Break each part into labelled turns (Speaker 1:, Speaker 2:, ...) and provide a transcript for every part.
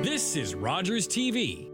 Speaker 1: This is Rogers TV.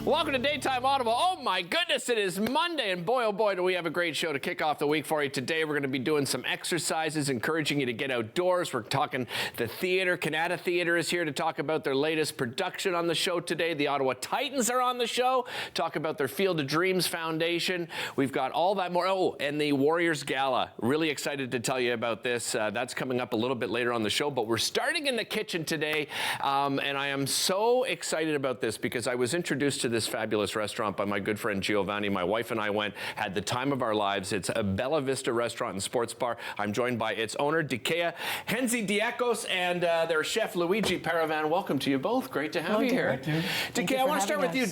Speaker 2: Welcome to Daytime Ottawa. Oh my goodness, it is Monday, and boy, oh boy, do we have a great show to kick off the week for you. Today, we're going to be doing some exercises, encouraging you to get outdoors. We're talking the theater. Canada Theatre is here to talk about their latest production on the show today. The Ottawa Titans are on the show, talk about their Field of Dreams Foundation. We've got all that more. Oh, and the Warriors Gala. Really excited to tell you about this. That's coming up a little bit later on the show, but we're starting in the kitchen today, and I am so excited about this because I was introduced to this fabulous restaurant by my good friend Giovanni. My wife and I went, had the time of our lives. It's a Bella Vista restaurant and sports bar. I'm joined by its owner, Dikea Henzi-Diakos, and their chef, Luigi Paravan. Welcome to you both. Great to have you here.
Speaker 3: Thank you.
Speaker 2: Dikea, I want to start with you.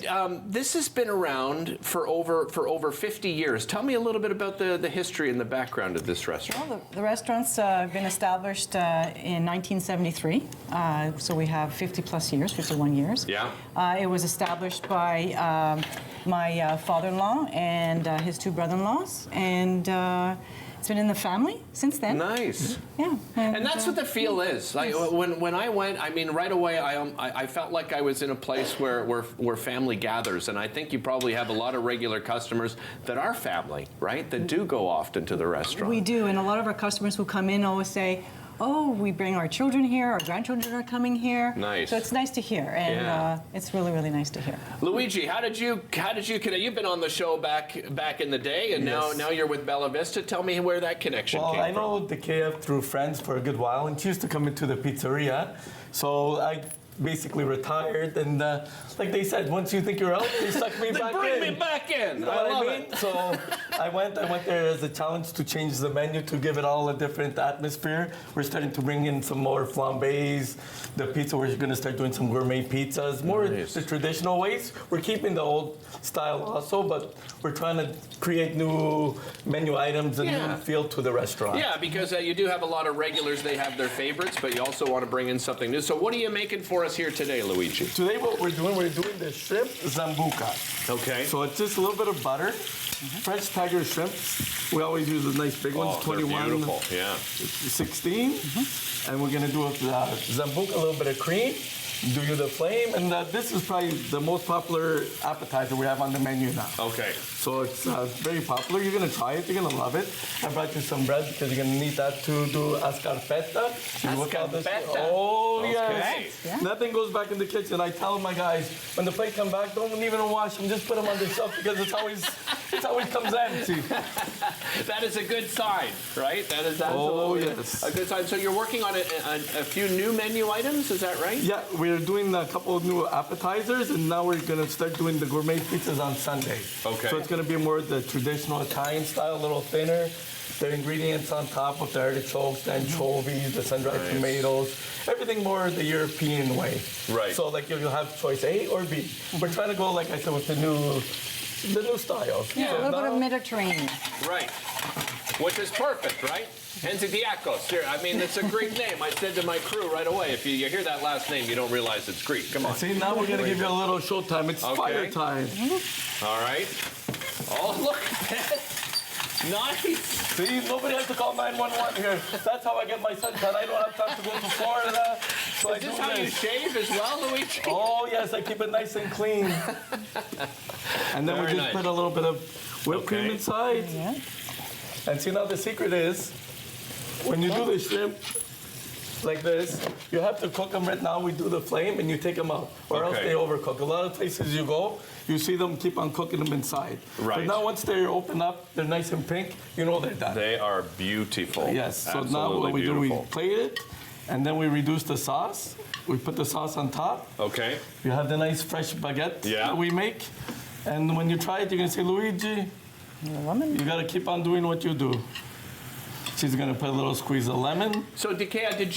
Speaker 2: This has been around for over 50 years. Tell me a little bit about the history and the background of this restaurant.
Speaker 3: Well, the restaurant's been established in 1973, so we have 50 plus years, 51 years.
Speaker 2: Yeah.
Speaker 3: It was established by my father-in-law and his two brother-in-laws, and it's been in the family since then.
Speaker 2: Nice.
Speaker 3: Yeah.
Speaker 2: And that's what the feel is. Like when I went, I mean, right away, I felt like I was in a place where family gathers, and I think you probably have a lot of regular customers that are family, right? That do go often to the restaurant.
Speaker 3: We do, and a lot of our customers who come in always say, oh, we bring our children here, our grandchildren are coming here.
Speaker 2: Nice.
Speaker 3: So it's nice to hear, and it's really, really nice to hear.
Speaker 2: Luigi, how did you connect? You've been on the show back in the day, and now you're with Bella Vista. Tell me where that connection came from.
Speaker 4: Well, I know Dikea through friends for a good while, and she used to come into the pizzeria. So I basically retired, and like they said, once you think you're out, they suck me back in.
Speaker 2: Bring me back in.
Speaker 4: You know what I mean? So I went there as a challenge to change the menu, to give it all a different atmosphere. We're starting to bring in some more flambés. The pizza, we're going to start doing some gourmet pizzas, more the traditional ways. We're keeping the old style also, but we're trying to create new menu items and new feel to the restaurant.
Speaker 2: Yeah, because you do have a lot of regulars. They have their favorites, but you also want to bring in something new. So what are you making for us here today, Luigi?
Speaker 4: Today what we're doing the shrimp zambuca.
Speaker 2: Okay.
Speaker 4: So it's just a little bit of butter, fresh tiger shrimps. We always use the nice big ones, 21,
Speaker 2: beautiful. Yeah.
Speaker 4: 16. And we're gonna do a zambuca, a little bit of cream, do you the flame, and this is probably the most popular appetizer we have on the menu now.
Speaker 2: Okay.
Speaker 4: So it's very popular. You're gonna try it. You're gonna love it. I brought you some bread because you're gonna need that to do escarpeta. Oh yes.
Speaker 2: Yeah.
Speaker 4: Nothing goes back in the kitchen. I tell my guys when the plate come back, don't even wash them. Just put them on the shelf because it always comes empty.
Speaker 2: That is a good sign, right? That is absolutely a good sign. So you're working on a few new menu items. Is that right?
Speaker 4: Yeah, we're doing a couple of new appetizers, and now we're gonna start doing the gourmet pizzas on Sunday.
Speaker 2: Okay.
Speaker 4: So it's gonna be more the traditional Italian style, a little thinner. The ingredients on top of the artichokes, the anchovies, the sun-dried tomatoes, everything more the European way.
Speaker 2: Right.
Speaker 4: So like you'll have choice A or B. We're trying to go, like I said, with the new styles.
Speaker 3: Yeah,
Speaker 4: so
Speaker 3: a little bit of Mediterranean.
Speaker 2: Right. Which is perfect, right? Henzi-Diakos. Here, I mean, it's a Greek name. I said to my crew right away, if you hear that last name, you don't realize it's Greek. Come on.
Speaker 4: See, now we're gonna give you a little show time. It's fire time.
Speaker 2: All right. Oh, look at that. Nice.
Speaker 4: See, nobody has to call 911 here. That's how I get my sunshine. I don't have time to go to Florida. So
Speaker 2: Is this how you shave as well, Luigi?
Speaker 4: Oh, yes, I keep it nice and clean. And then we just put a little bit of whipped cream inside.
Speaker 3: Yeah.
Speaker 4: And see, now the secret is, when you do the shrimp like this, you have to cook them right now. We do the flame and you take them out, or else they overcook. A lot of places you go, you see them keep on cooking them inside.
Speaker 2: Right.
Speaker 4: But now once they open up, they're nice and pink, you know they're done.
Speaker 2: They are beautiful.
Speaker 4: Yes, so
Speaker 2: absolutely
Speaker 4: now what we
Speaker 2: beautiful.
Speaker 4: do, we plate it, and then we reduce the sauce. We put the sauce on top.
Speaker 2: Okay.
Speaker 4: You have the nice fresh baguette that we make. And when you try it, you're gonna say, Luigi, you gotta keep on doing what you do. She's gonna put a little squeeze of lemon.
Speaker 2: So, Dikea, did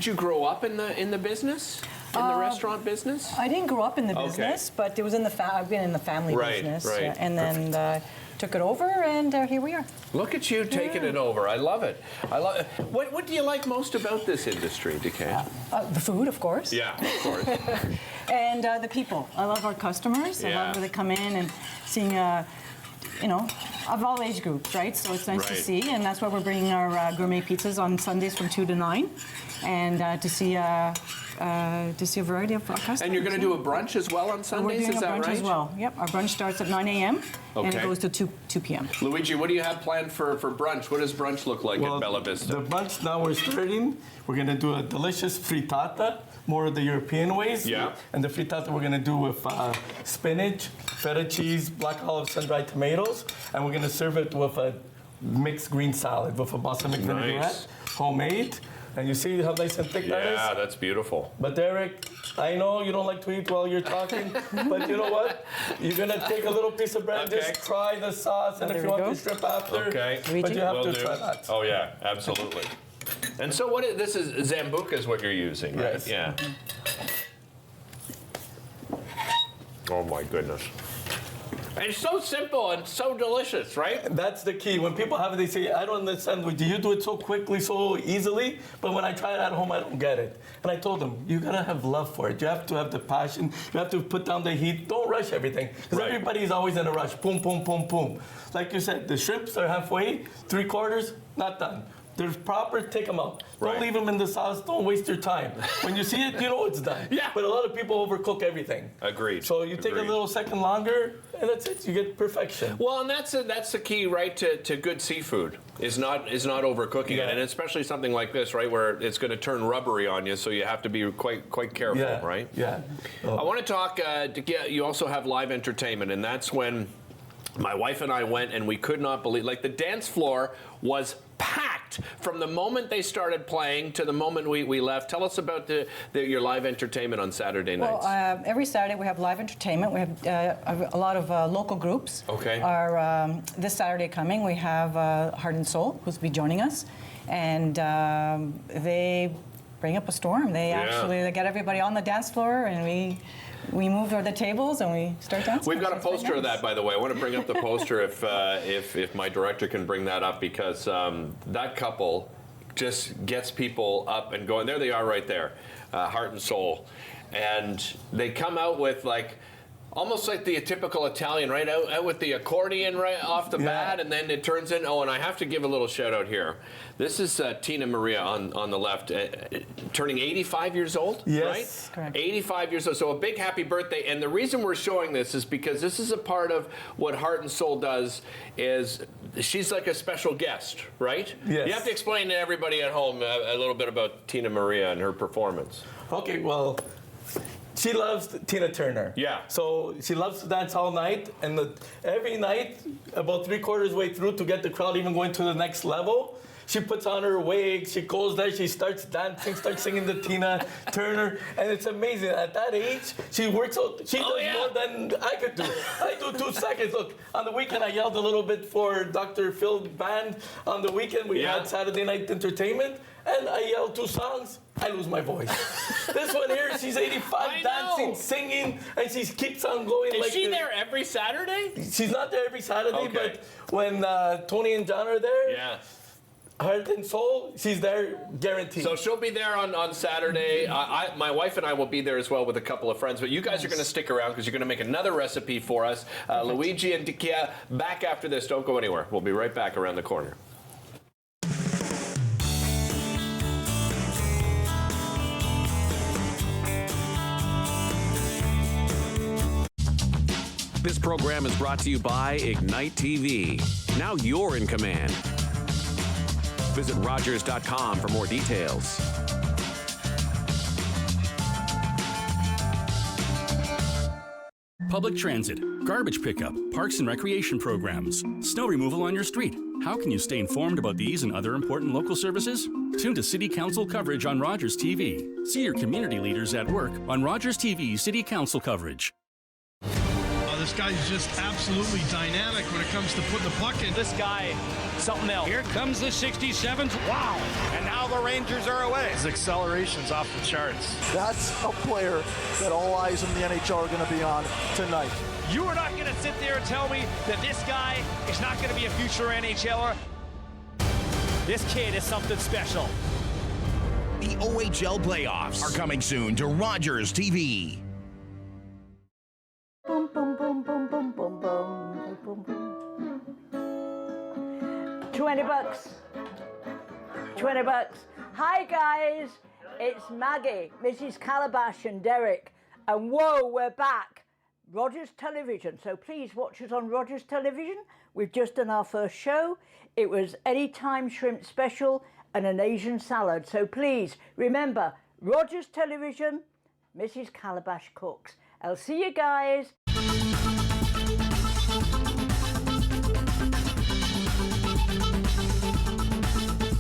Speaker 2: you grow up in the business? In the restaurant business?
Speaker 3: I didn't grow up in the business, but it was in the I've been in the family business.
Speaker 2: Right.
Speaker 3: And then took it over, and here we are.
Speaker 2: Look at you taking it over. I love it. What do you like most about this industry, Dikea?
Speaker 3: The food, of course.
Speaker 2: Yeah, of course.
Speaker 3: And the people. I love our customers. I love when they come in and seeing of all age groups, right? So it's nice to
Speaker 2: Right.
Speaker 3: see, and that's why we're bringing our gourmet pizzas on Sundays from 2 to 9, and to see a variety of customers.
Speaker 2: And you're going to do a brunch as well on
Speaker 3: We're
Speaker 2: Sundays,
Speaker 3: doing
Speaker 2: is
Speaker 3: a
Speaker 2: that
Speaker 3: brunch
Speaker 2: right?
Speaker 3: as well. Yep, our brunch starts at 9 a.m. and
Speaker 2: Okay.
Speaker 3: it goes to 2 p.m.
Speaker 2: Luigi, what do you have planned for brunch? What does brunch look like at Bella Vista?
Speaker 4: The brunch now we're starting. We're gonna do a delicious frittata, more of the European ways.
Speaker 2: Yeah.
Speaker 4: And the frittata we're gonna do with spinach, feta cheese, black olives, sun-dried tomatoes, and we're gonna serve it with a mixed green salad with a balsamic vinaigrette, homemade. And you see how nice and thick that is?
Speaker 2: Yeah, that's beautiful.
Speaker 4: But Derek, I know you don't like to eat while you're talking, but you know what? You're gonna take a little piece of bread,
Speaker 2: Okay.
Speaker 4: just try the sauce, and
Speaker 3: There
Speaker 4: if
Speaker 3: we
Speaker 4: you want
Speaker 3: go.
Speaker 4: the strip after,
Speaker 2: Okay.
Speaker 4: but you have
Speaker 2: Will
Speaker 4: to
Speaker 2: do.
Speaker 4: try that.
Speaker 2: Oh yeah, absolutely. And so this is Zambuca is what you're using, right?
Speaker 4: Yes.
Speaker 2: Yeah. Oh my goodness. And it's so simple and so delicious, right?
Speaker 4: That's the key. When people have it, they say, I don't understand. Do you do it so quickly, so easily? But when I try it at home, I don't get it. And I told them, you gotta have love for it. You have to have the passion. You have to put down the heat. Don't rush everything. Because
Speaker 2: Right.
Speaker 4: everybody's always in a rush. Boom, boom, boom, boom. Like you said, the shrimps are halfway, 3/4, not done. They're proper, take them out.
Speaker 2: Right.
Speaker 4: Don't leave them in the sauce. Don't waste your time. When you see it, you know it's done.
Speaker 2: Yeah.
Speaker 4: But a lot of people overcook everything.
Speaker 2: Agreed.
Speaker 4: So you take a
Speaker 2: Agreed.
Speaker 4: little second longer, and that's it. You get perfection.
Speaker 2: Well, and that's the key, right, to good seafood is not overcooking it,
Speaker 4: Yeah.
Speaker 2: and especially something like this, right, where it's going to turn rubbery on you, so you have to be quite careful,
Speaker 4: Yeah.
Speaker 2: right?
Speaker 4: Yeah.
Speaker 2: I want to talk. You also have live entertainment, and that's when my wife and I went, and we could not believe. Like the dance floor was packed from the moment they started playing to the moment we left. Tell us about your live entertainment on Saturday nights.
Speaker 3: Well, every Saturday we have live entertainment. We have a lot of local groups.
Speaker 2: Okay.
Speaker 3: Are this Saturday coming? We have Heart and Soul, who's be joining us, and they bring up a storm. They get everybody on the dance floor, and we move the tables and we start dancing.
Speaker 2: We've got a
Speaker 3: So it's very
Speaker 2: poster of
Speaker 3: nice.
Speaker 2: that, by the way. I want to bring up the poster if my director can bring that up, because that couple just gets people up and going. There they are right there, Heart and Soul. And they come out with almost like the typical Italian, right? Out with the accordion right off the bat, and then it turns in. Oh, and I have to give a little shout out here. This is Tina Maria on the left, turning 85 years old,
Speaker 4: Yes.
Speaker 2: right?
Speaker 3: Correct.
Speaker 2: 85 years old. So a big happy birthday. And the reason we're showing this is because this is a part of what Heart and Soul does. Is she's like a special guest, right?
Speaker 4: Yes.
Speaker 2: You have to explain to everybody at home a little bit about Tina Maria and her performance.
Speaker 4: Okay, well, she loves Tina Turner.
Speaker 2: Yeah.
Speaker 4: So she loves to dance all night, and every night, about 3/4 way through, to get the crowd even going to the next level, she puts on her wig, she goes there, she starts dancing, starts singing the Tina Turner, and it's amazing. At that age, she works out, she does more than I could do. I do 2 seconds. Look, on the weekend, I yelled a little bit for Dr. Phil Band. On the weekend, we had Saturday night entertainment, and I yelled 2 songs. I lose my voice. This one here, she's 85, dancing, singing, and she keeps on going.
Speaker 2: Is she there every Saturday?
Speaker 4: She's not there every Saturday,
Speaker 2: Okay.
Speaker 4: but when Tony and John are there,
Speaker 2: Yeah.
Speaker 4: Heart and Soul, she's there guaranteed.
Speaker 2: So she'll be there on Saturday. My wife and I will be there as well with a couple of friends. But you guys are going to stick around because you're going to make another recipe for us. Luigi and Dikia back after this. Don't go anywhere. We'll be right back around the corner.
Speaker 1: This program is brought to you by Ignite TV. Now you're in command. Visit Rogers.com for more details.
Speaker 5: Public transit, garbage pickup, parks and recreation programs, snow removal on your street. How can you stay informed about these and other important local services? Tune to City Council coverage on Rogers TV. See your community leaders at work on Rogers TV City Council coverage.
Speaker 6: This guy's just absolutely dynamic when it comes to putting the puck in.
Speaker 7: This guy, something else. Here comes the 67th. Wow. And now the Rangers are away.
Speaker 6: His acceleration's off the charts.
Speaker 8: That's a player that all eyes in the NHL are going to be on tonight.
Speaker 7: You are not going to sit there and tell me that this guy is not going to be a future NHLer. This kid is something special.
Speaker 9: The OHL playoffs are coming soon to Rogers TV.
Speaker 8: Boom, boom, boom, boom, boom, boom, boom, boom, boom.
Speaker 10: 20 bucks. 20 bucks. Hi guys, it's Maggie, Mrs. Calabash and Derek. And whoa, we're back. Rogers Television, so please watch us on Rogers Television. We've just done our first show. It was Anytime Shrimp Special and an Asian salad. So please, remember, Rogers Television, Mrs. Calabash cooks. I'll see you guys.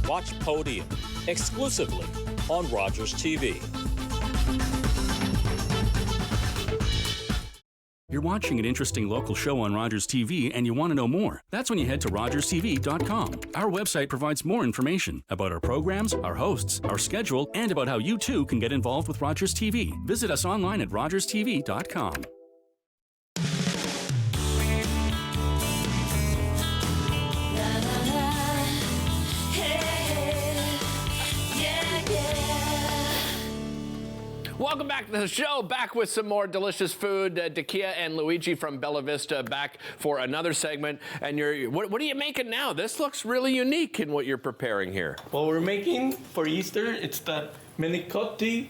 Speaker 11: Watch Podium exclusively on Rogers TV.
Speaker 5: You're watching an interesting local show on Rogers TV and you want to know more. That's when you head to RogersTV.com. Our website provides more information about our programs, our hosts, our schedule, and about how you too can get involved with Rogers TV. Visit us online at RogersTV.com.
Speaker 2: Welcome back to the show. Back with some more delicious food. Dakia and Luigi from Bella Vista back for another segment. And what are you making now? This looks really unique in what you're preparing here.
Speaker 4: What we're making for Easter, it's the manicotti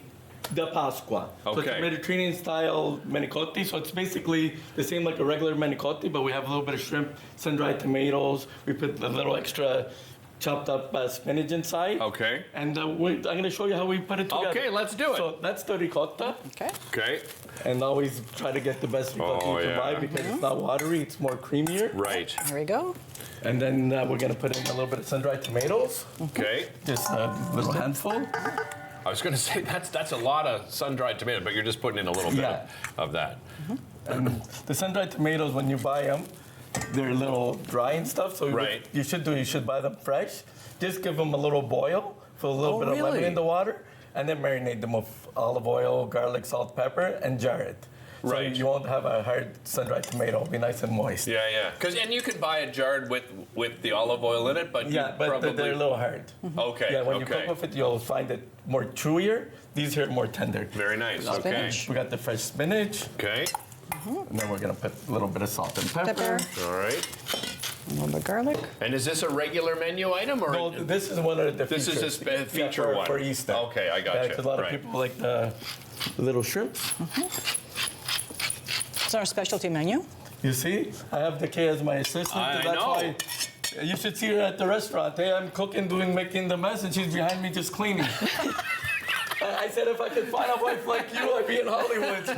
Speaker 4: de Pasqua.
Speaker 2: Okay.
Speaker 4: So it's a Mediterranean-style manicotti. So it's basically the same like a regular manicotti, but we have a little bit of shrimp, sun-dried tomatoes. We put a little extra chopped up spinach inside.
Speaker 2: Okay.
Speaker 4: And I'm going to show you how we put it together.
Speaker 2: Okay, let's do it.
Speaker 4: So that's the ricotta.
Speaker 3: Okay.
Speaker 2: Okay.
Speaker 4: And always try to get the best ricotta you can buy because it's not watery, it's more creamier.
Speaker 2: Right.
Speaker 3: Here we go.
Speaker 4: And then we're going to put in a little bit of sun-dried tomatoes.
Speaker 2: Okay.
Speaker 4: Just a little handful.
Speaker 2: I was going to say that's a lot of sun-dried tomato, but you're just putting in a little bit of that.
Speaker 4: And the sun-dried tomatoes, when you buy them, they're a little dry and stuff. So what you should buy them fresh. Just give them a little boil, put a little bit of lemon in the water, and then marinate them with olive oil, garlic, salt, pepper, and jar it. So you won't have a hard sun-dried tomato. It'll be nice and moist.
Speaker 2: Yeah, yeah. And you can buy it jarred with the olive oil in it, but
Speaker 4: but they're a little hard.
Speaker 2: Okay.
Speaker 4: Yeah, when you cook with it, you'll find it more chewier. These here are more tender.
Speaker 2: Very nice. Okay.
Speaker 4: We got the fresh spinach.
Speaker 2: Okay.
Speaker 4: And then we're gonna put a little bit of salt and pepper.
Speaker 2: All right.
Speaker 3: A little bit of garlic.
Speaker 2: And is this a regular menu item, or
Speaker 4: no? This is one of the features.
Speaker 2: This is a feature one
Speaker 4: for Easter.
Speaker 2: Okay, I got you.
Speaker 4: Because a lot of people like the little shrimp.
Speaker 3: It's our specialty menu.
Speaker 4: You see, I have Dakia as my assistant.
Speaker 2: I
Speaker 4: that's
Speaker 2: know.
Speaker 4: Why you should see her at the restaurant. Hey, I'm cooking, making the mess, and she's behind me just cleaning. I said if I could find a wife like you, I'd be in Hollywood.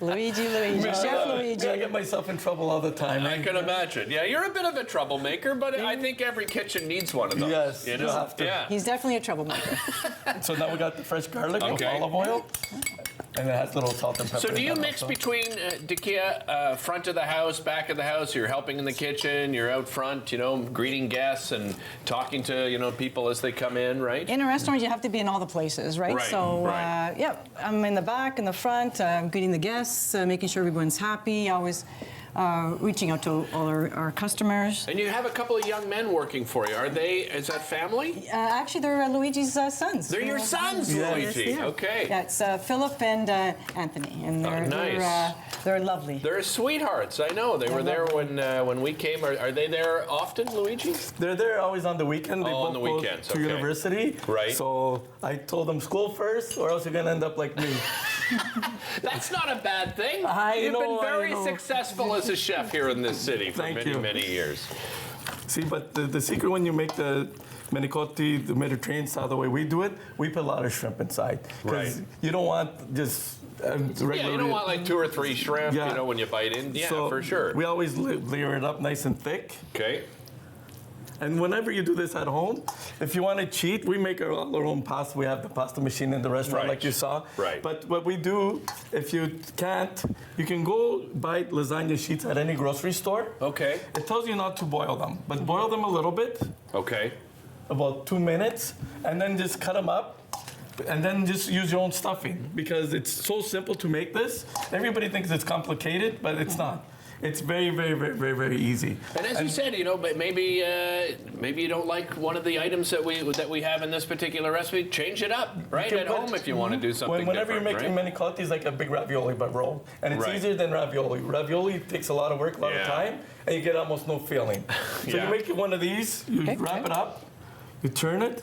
Speaker 3: Luigi, Chef Luigi.
Speaker 4: I get myself in trouble all the time.
Speaker 2: I can imagine. Yeah, you're a bit of a troublemaker, but I think every kitchen needs one of those.
Speaker 4: Yes,
Speaker 2: you know?
Speaker 4: you have to.
Speaker 2: Yeah.
Speaker 3: He's definitely a troublemaker.
Speaker 4: So now we got the fresh garlic with olive oil. And it has little salt and pepper.
Speaker 2: So do you mix between, Dakia, front of the house, back of the house? You're helping in the kitchen, you're out front, greeting guests and talking to, people as they come in, right?
Speaker 3: In a restaurant, you have to be in all the places, right?
Speaker 2: Right,
Speaker 3: So, yeah, I'm in the back, in the front, greeting the guests, making sure everyone's happy, always reaching out to all our customers.
Speaker 2: And you have a couple of young men working for you. Is that family?
Speaker 3: Actually, they're Luigi's sons.
Speaker 2: They're your sons, Luigi.
Speaker 3: Yes,
Speaker 2: Okay.
Speaker 3: Yeah, it's Philip and Anthony, and they're lovely.
Speaker 2: They're sweethearts. I know. They were there when we came. Are they there often, Luigi?
Speaker 4: They're there always on the weekend. They both
Speaker 2: on the weekends.
Speaker 4: go to university.
Speaker 2: Right.
Speaker 4: So I told them school first, or else you're gonna end up like me.
Speaker 2: That's not a bad thing.
Speaker 4: You've
Speaker 2: been very successful as a chef here in this city for many years.
Speaker 4: See, but the secret when you make the manicotti, the Mediterranean style, the way we do it, we put a lot of shrimp inside. Because you don't want just regular.
Speaker 2: Yeah, you don't want like 2 or 3 shrimp, when you bite in. Yeah,
Speaker 4: so
Speaker 2: for sure.
Speaker 4: We always layer it up nice and thick.
Speaker 2: Okay.
Speaker 4: And whenever you do this at home, if you want to cheat, we make our own pasta. We have the pasta machine in the restaurant like you saw.
Speaker 2: Right.
Speaker 4: But what we do, if you can't, you can go buy lasagna sheets at any grocery store.
Speaker 2: Okay.
Speaker 4: It tells you not to boil them, but boil them a little bit.
Speaker 2: Okay.
Speaker 4: About 2 minutes, and then just cut them up. And then just use your own stuffing because it's so simple to make this. Everybody thinks it's complicated, but it's not. It's very, very, very, very, very easy.
Speaker 2: And as you said, you know, but maybe you don't like one of the items that we have in this particular recipe. Change it up, right, at home if you want to do something
Speaker 4: Whenever
Speaker 2: different,
Speaker 4: you're making manicotti, it's like a big ravioli but roll. And it's easier than ravioli. Ravioli takes a lot of work, a lot of time, and you get almost no feeling. So you make one of these, you wrap it up, you turn it.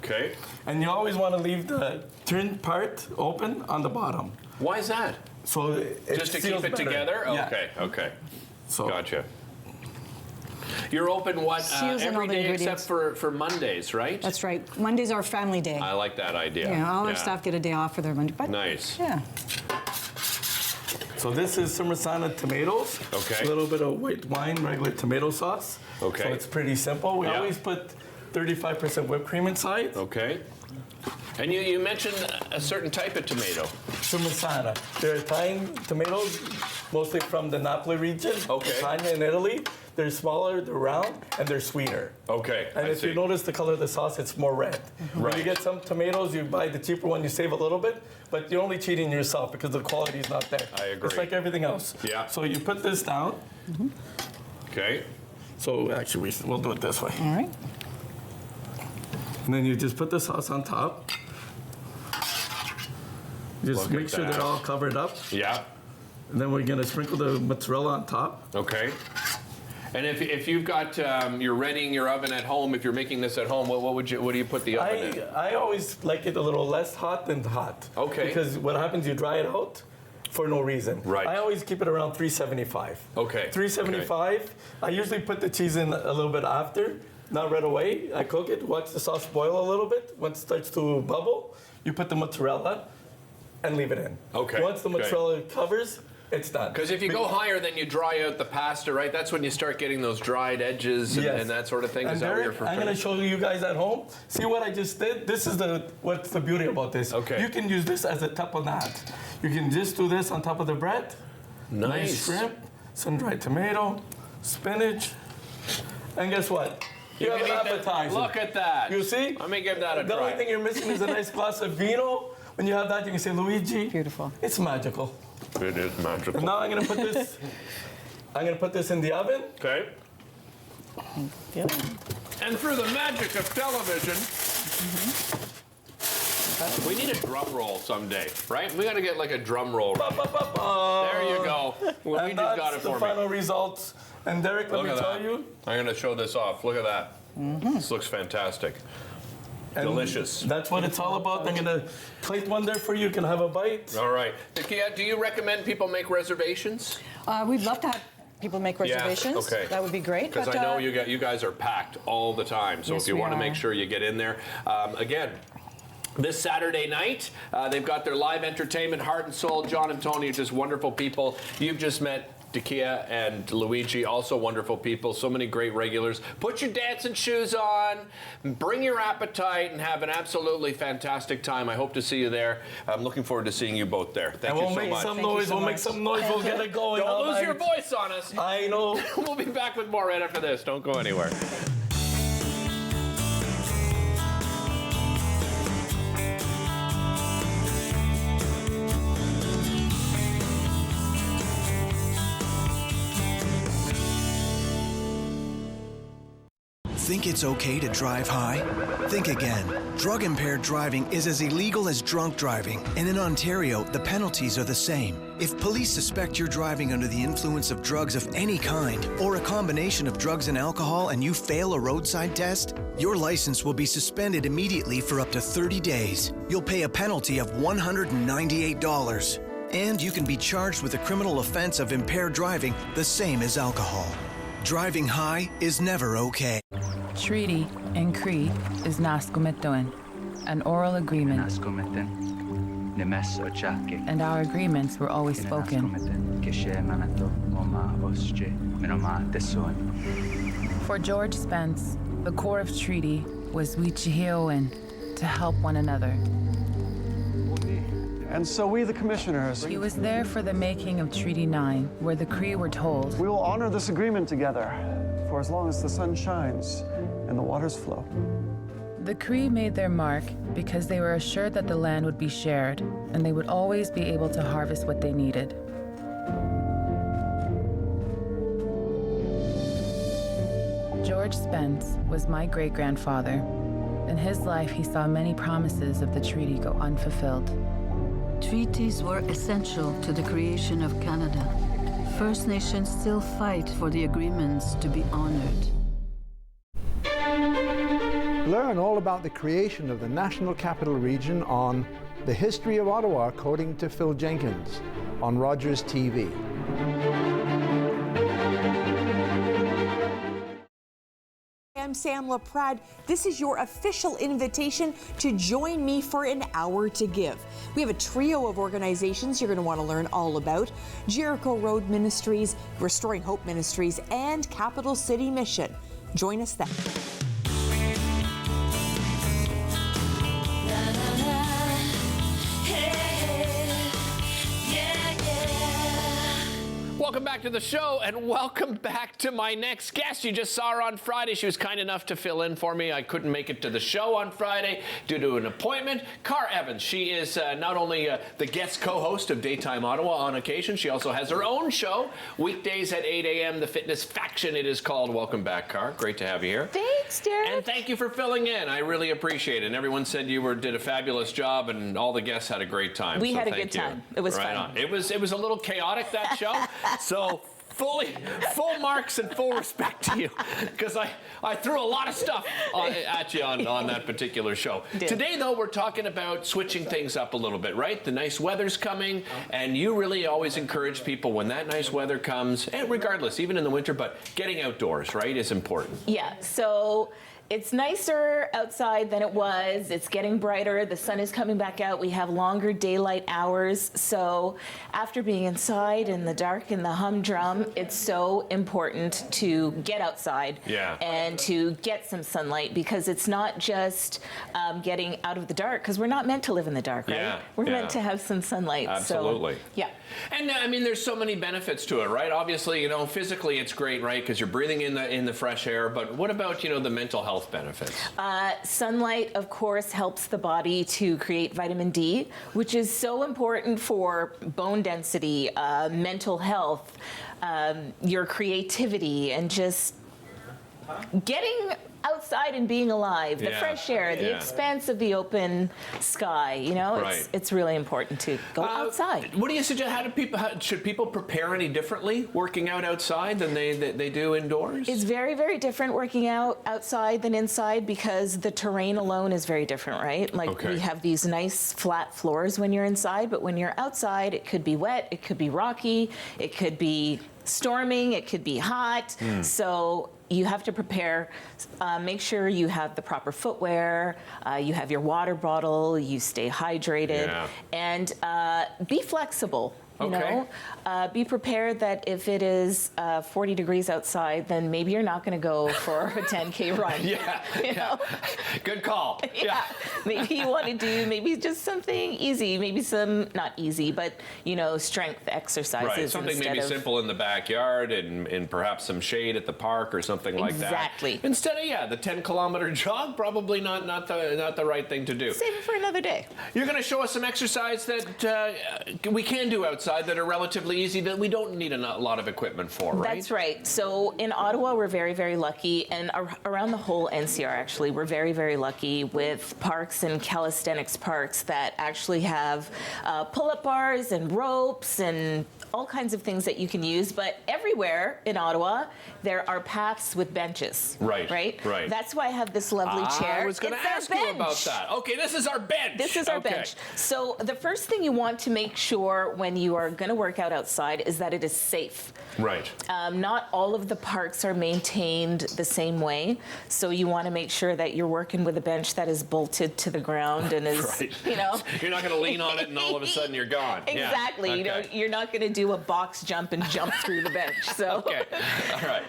Speaker 2: Okay.
Speaker 4: And you always want to leave the turned part open on the bottom.
Speaker 2: Why is that?
Speaker 4: So it
Speaker 2: just to keep it
Speaker 4: better.
Speaker 2: together?
Speaker 4: Yeah.
Speaker 2: Okay, okay.
Speaker 4: So,
Speaker 2: gotcha. You're open what every day except for Mondays, right?
Speaker 3: That's right. Monday's our family day.
Speaker 2: I like that idea.
Speaker 3: Yeah, all our staff get a day off for their Monday. But
Speaker 2: nice.
Speaker 3: Yeah.
Speaker 4: So this is Simmersana tomatoes.
Speaker 2: Okay.
Speaker 4: A little bit of white wine, regular tomato sauce.
Speaker 2: Okay.
Speaker 4: So it's pretty simple. We always put 35% whipped cream inside.
Speaker 2: Okay. And you mentioned a certain type of tomato.
Speaker 4: Simmersana. They're Italian tomatoes, mostly from the Napoli region.
Speaker 2: Okay.
Speaker 4: Italia in Italy. They're smaller, they're round, and they're sweeter.
Speaker 2: Okay.
Speaker 4: And if you notice the color of the sauce, it's more red. When you get some tomatoes, you buy the cheaper one, you save a little bit, but you're only cheating yourself because the quality is not there.
Speaker 2: I agree.
Speaker 4: It's like everything else.
Speaker 2: Yeah.
Speaker 4: So you put this down.
Speaker 2: Okay.
Speaker 4: So actually, we'll do it this way.
Speaker 3: All right.
Speaker 4: And then you just put the sauce on top. Just make sure they're all covered up.
Speaker 2: Yeah.
Speaker 4: And then we're gonna sprinkle the mozzarella on top.
Speaker 2: Okay. And if you've got you're readying your oven at home, if you're making this at home, what do you put the oven in?
Speaker 4: I always like it a little less hot than hot.
Speaker 2: Okay.
Speaker 4: Because what happens, you dry it out for no reason.
Speaker 2: Right.
Speaker 4: I always keep it around 375.
Speaker 2: Okay.
Speaker 4: 375. Okay. I usually put the cheese in a little bit after, not right away. I cook it, watch the sauce boil a little bit. Once it starts to bubble, you put the mozzarella and leave it in.
Speaker 2: Okay.
Speaker 4: Once the mozzarella covers, it's done.
Speaker 2: Because if you go higher, then you dry out the pasta, right? That's when you start getting those dried edges and that sort of thing.
Speaker 4: And
Speaker 2: is that what you're
Speaker 4: Derek, I'm going to show you guys at home. See what I just did? This is what's the beauty about this.
Speaker 2: Okay.
Speaker 4: You can use this as a tapenade. You can just do this on top of the bread.
Speaker 2: Nice.
Speaker 4: Shrimp, some dried tomato, spinach, and guess what? You have an appetizer.
Speaker 2: Look at that.
Speaker 4: You see?
Speaker 2: Let me give that a
Speaker 4: try. The only thing you're missing is a nice glass of vino. When you have that, you can say, Luigi.
Speaker 3: Beautiful.
Speaker 4: It's magical.
Speaker 2: It is magical.
Speaker 4: And now I'm gonna put this. I'm gonna put this in the oven.
Speaker 2: Okay. And through the magic of television, we need a drum roll someday, right? We got to get like a drum roll. There you go. Well,
Speaker 4: and that's got it for the final results. And Derek, let me tell you.
Speaker 2: I'm gonna show this off. Look at that. This looks fantastic.
Speaker 4: And
Speaker 2: delicious.
Speaker 4: That's what it's all about. I'm gonna plate one there for you. You can have a bite.
Speaker 2: All right. Nakia, do you recommend people make reservations?
Speaker 3: We'd love to have people make reservations.
Speaker 2: Yeah, okay.
Speaker 3: That would be great.
Speaker 2: Because I know you guys are packed all the time. So
Speaker 3: yes,
Speaker 2: if you want to make sure you get in there, again. This Saturday night, they've got their live entertainment, Heart and Soul. John and Tony are just wonderful people. You've just met Nakia and Luigi, also wonderful people. So many great regulars. Put your dancing shoes on, bring your appetite, and have an absolutely fantastic time. I hope to see you there. I'm looking forward to seeing you both there. Thank you so much.
Speaker 4: We'll make some noise. We'll get it going.
Speaker 2: Don't lose your voice on us.
Speaker 4: I know.
Speaker 2: We'll be back with more right after this. Don't go anywhere.
Speaker 12: Think it's okay to drive high? Think again. Drug-impaired driving is as illegal as drunk driving, and in Ontario, the penalties are the same. If police suspect you're driving under the influence of drugs of any kind, or a combination of drugs and alcohol, and you fail a roadside test, your license will be suspended immediately for up to 30 days. You'll pay a penalty of $198. And you can be charged with a criminal offense of impaired driving, the same as alcohol. Driving high is never okay.
Speaker 13: Treaty in Cree is Naskomitoin, an oral agreement. And our agreements were always spoken. For George Spence, the core of treaty was Wichihioin, to help one another.
Speaker 14: And so we, the commissioners...
Speaker 13: He was there for the making of Treaty 9, where the Cree were told...
Speaker 14: We will honor this agreement together, for as long as the sun shines and the waters flow.
Speaker 13: The Cree made their mark because they were assured that the land would be shared, and they would always be able to harvest what they needed. George Spence was my great-grandfather. In his life, he saw many promises of the treaty go unfulfilled.
Speaker 15: Treaties were essential to the creation of Canada. First Nations still fight for the agreements to be honored.
Speaker 16: Learn all about the creation of the National Capital Region on The History of Ottawa, according to Phil Jenkins, on Rogers TV.
Speaker 17: I'm Sam LaPrade. This is your official invitation to join me for an hour to give. We have a trio of organizations you're going to want to learn all about: Jericho Road Ministries, Restoring Hope Ministries, and Capital City Mission. Join us then.
Speaker 2: Welcome back to the show, and welcome back to my next guest. You just saw her on Friday. She was kind enough to fill in for me. I couldn't make it to the show on Friday due to an appointment. Car Evans, she is not only the guest co-host of Daytime Ottawa on occasion, she also has her own show, weekdays at 8 a.m., The Fitness Faction it is called. Welcome back, Car. Great to have you here.
Speaker 17: Thanks, Derek.
Speaker 2: And thank you for filling in. I really appreciate it. And everyone said you did a fabulous job, and all the guests had a great time.
Speaker 17: We had a good time. It was fun.
Speaker 2: On. It was a little chaotic, that show. So full marks and full respect to you, because I threw a lot of stuff at you on that particular show. Today, though, we're talking about switching things up a little bit, right? The nice weather's coming, and you really always encourage people when that nice weather comes, and regardless, even in the winter, but getting outdoors, right, is important.
Speaker 18: Yeah, so it's nicer outside than it was. It's getting brighter. The sun is coming back out. We have longer daylight hours. So after being inside in the dark and the humdrum, it's so important to get outside and to get some sunlight, because it's not just getting out of the dark, because we're not meant to live in the dark, right? We're meant to have some sunlight.
Speaker 2: Absolutely.
Speaker 18: So, yeah.
Speaker 2: And I mean, there's so many benefits to it, right? Obviously, physically it's great, right? Because you're breathing in the fresh air. But what about, the mental health benefits?
Speaker 18: Sunlight, of course, helps the body to create vitamin D, which is so important for bone density, mental health, your creativity, and just getting outside and being alive, the fresh air, the expanse of the open sky. It's really important to go outside.
Speaker 2: What do you suggest? Should people prepare any differently working out outside than they do indoors?
Speaker 18: It's very, very different working out outside than inside, because the terrain alone is very different, right? We have these nice flat floors when you're inside, but when you're outside, it could be wet, it could be rocky, it could be storming, it could be hot. So you have to prepare, make sure you have the proper footwear, you have your water bottle, you stay hydrated, and be flexible. Be prepared that if it is 40 degrees outside, then maybe you're not going to go for a 10K run.
Speaker 2: Good call.
Speaker 18: Maybe you want to do just something easy, maybe some, not easy, but strength exercises.
Speaker 2: Right, something maybe simple in the backyard and perhaps some shade at the park or something like that.
Speaker 18: Exactly.
Speaker 2: Instead of the 10-kilometer jog, probably not the right thing to do.
Speaker 18: Save it for another day.
Speaker 2: You're going to show us some exercise that we can do outside that are relatively easy, that we don't need a lot of equipment for, right?
Speaker 18: That's right. So in Ottawa, we're very, very lucky, and around the whole NCR, actually, we're very, very lucky with parks and calisthenics parks that actually have pull-up bars and ropes and all kinds of things that you can use. But everywhere in Ottawa, there are paths with benches. Right. That's why I have this lovely chair.
Speaker 2: I was going to ask you about that. Okay, this is our bench.
Speaker 18: This is our bench. So the first thing you want to make sure when you are going to work out outside is that it is safe.
Speaker 2: Right.
Speaker 18: Not all of the parks are maintained the same way, so you want to make sure that you're working with a bench that is bolted to the ground and is,
Speaker 2: You're not going to lean on it and all of a sudden you're gone.
Speaker 18: Exactly.
Speaker 2: Yeah.
Speaker 18: You're not going to do a box jump and jump through the bench. So.
Speaker 2: Okay. All right.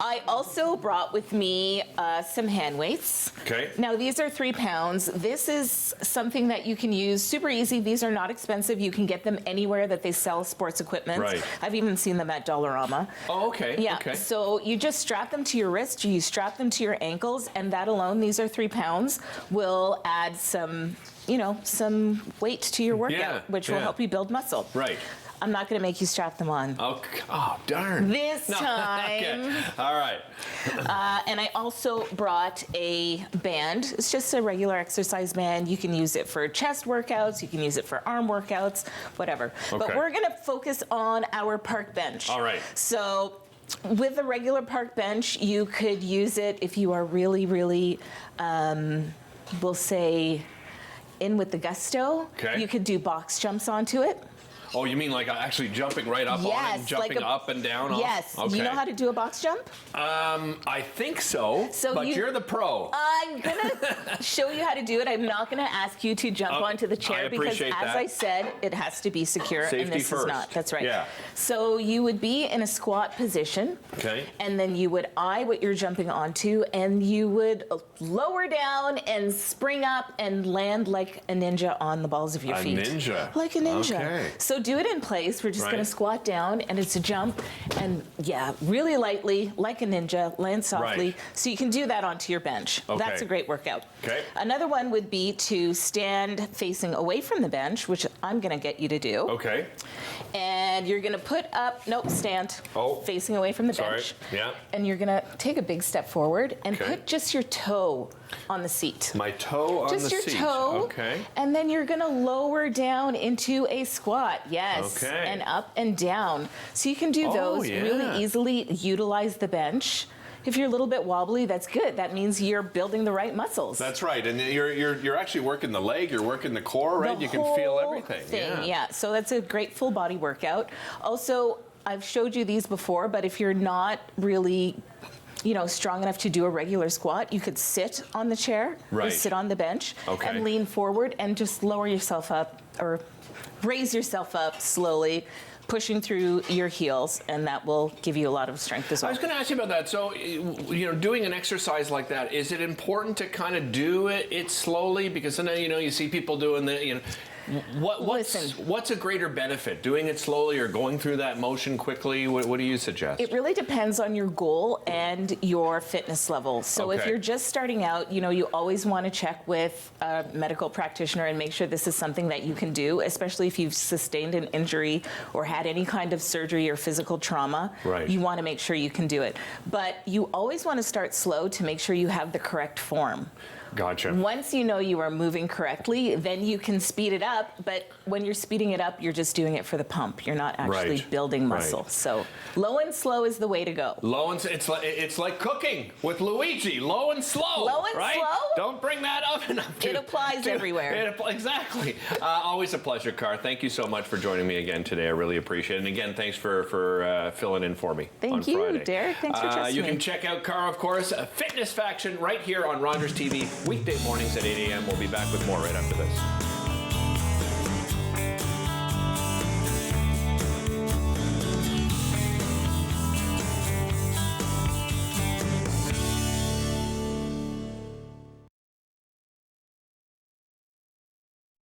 Speaker 18: I also brought with me some hand weights.
Speaker 2: Okay.
Speaker 18: Now, these are 3 pounds. This is something that you can use super easy. These are not expensive. You can get them anywhere that they sell sports equipment.
Speaker 2: Right.
Speaker 18: I've even seen them at Dollarama.
Speaker 2: Oh, okay.
Speaker 18: Yeah.
Speaker 2: Okay.
Speaker 18: So you just strap them to your wrist, you strap them to your ankles, and that alone, these are 3 pounds, will add some weight to your workout, which will help you build muscle.
Speaker 2: Right.
Speaker 18: I'm not going to make you strap them on.
Speaker 2: Okay. Oh, darn.
Speaker 18: This time.
Speaker 2: Okay. All right.
Speaker 18: And I also brought a band. It's just a regular exercise band. You can use it for chest workouts. You can use it for arm workouts, whatever.
Speaker 2: Okay.
Speaker 18: But we're going to focus on our park bench.
Speaker 2: All right.
Speaker 18: So with a regular park bench, you could use it if you are really, really, we'll say, in with the gusto.
Speaker 2: Okay.
Speaker 18: You could do box jumps onto it.
Speaker 2: Oh, you mean like actually jumping right up on it and jumping up and down?
Speaker 18: Yes.
Speaker 2: Okay.
Speaker 18: You know how to do a box jump?
Speaker 2: I think so, but you're the pro.
Speaker 18: I'm going to show you how to do it. I'm not going to ask you to jump onto the chair because, as I said, it has to be secure.
Speaker 2: Safety
Speaker 18: and this
Speaker 2: first.
Speaker 18: Is not. That's right.
Speaker 2: Yeah.
Speaker 18: So you would be in a squat position.
Speaker 2: Okay.
Speaker 18: And then you would eye what you're jumping onto, and you would lower down and spring up and land like a ninja on the balls of your feet.
Speaker 2: A ninja.
Speaker 18: Like a ninja.
Speaker 2: Okay.
Speaker 18: So do it in place. We're just
Speaker 2: Right.
Speaker 18: going to squat down, and it's a jump, and really lightly, like a ninja, land softly.
Speaker 2: Right.
Speaker 18: So you can do that onto your bench.
Speaker 2: Okay.
Speaker 18: That's a great workout.
Speaker 2: Okay.
Speaker 18: Another one would be to stand facing away from the bench, which I'm going to get you to do.
Speaker 2: Okay.
Speaker 18: And you're going to put up, stand facing away from the bench.
Speaker 2: Yeah.
Speaker 18: And you're going to take a big step forward and
Speaker 2: Okay.
Speaker 18: put just your toe on the seat.
Speaker 2: My toe on the seat.
Speaker 18: Just your toe.
Speaker 2: Okay.
Speaker 18: And then you're going to lower down into a squat. Yes.
Speaker 2: Okay.
Speaker 18: And up and down. So you can do those really easily, utilize the bench. If you're a little bit wobbly, that's good. That means you're building the right muscles.
Speaker 2: That's right, and you're actually working the leg, you're working the core, right?
Speaker 18: The
Speaker 2: you can feel
Speaker 18: whole
Speaker 2: everything.
Speaker 18: thing, yeah. So that's a great full body workout. Also, I've showed you these before, but if you're not really strong enough to do a regular squat, you could sit on the chair or
Speaker 2: Right.
Speaker 18: sit on the bench and lean forward and just lower yourself up or raise yourself up slowly, pushing through your heels, and that will give you a lot of strength as well.
Speaker 2: I was going to ask you about that. So, doing an exercise like that, is it important to kind of do it slowly? Because then, you see people doing what's a greater benefit, doing it slowly or going through that motion quickly? What do you suggest?
Speaker 18: It really depends on your goal and your fitness level. So if
Speaker 2: Okay.
Speaker 18: you're just starting out, you always want to check with a medical practitioner and make sure this is something that you can do, especially if you've sustained an injury or had any kind of surgery or physical trauma.
Speaker 2: Right.
Speaker 18: You want to make sure you can do it. But you always want to start slow to make sure you have the correct form.
Speaker 2: Gotcha.
Speaker 18: Once you know you are moving correctly, then you can speed it up. But when you're speeding it up, you're just doing it for the pump. You're not actually
Speaker 2: Right.
Speaker 18: building muscle.
Speaker 2: Right.
Speaker 18: So low and slow is the way to go.
Speaker 2: Low and it's like cooking with Luigi. Low and slow.
Speaker 18: Low and
Speaker 2: right?
Speaker 18: slow?
Speaker 2: Don't bring that oven up.
Speaker 18: It applies everywhere.
Speaker 2: Exactly. Always a pleasure, Car. Thank you so much for joining me again today. I really appreciate it. And again, thanks for filling in for me.
Speaker 18: Thank
Speaker 2: on
Speaker 18: you,
Speaker 2: Friday.
Speaker 18: Derek. Thanks for trusting
Speaker 2: You
Speaker 18: me.
Speaker 2: can check out Car, of course, Fitness Faction right here on Rogers TV weekday mornings at 8 a.m. We'll be back with more right after this.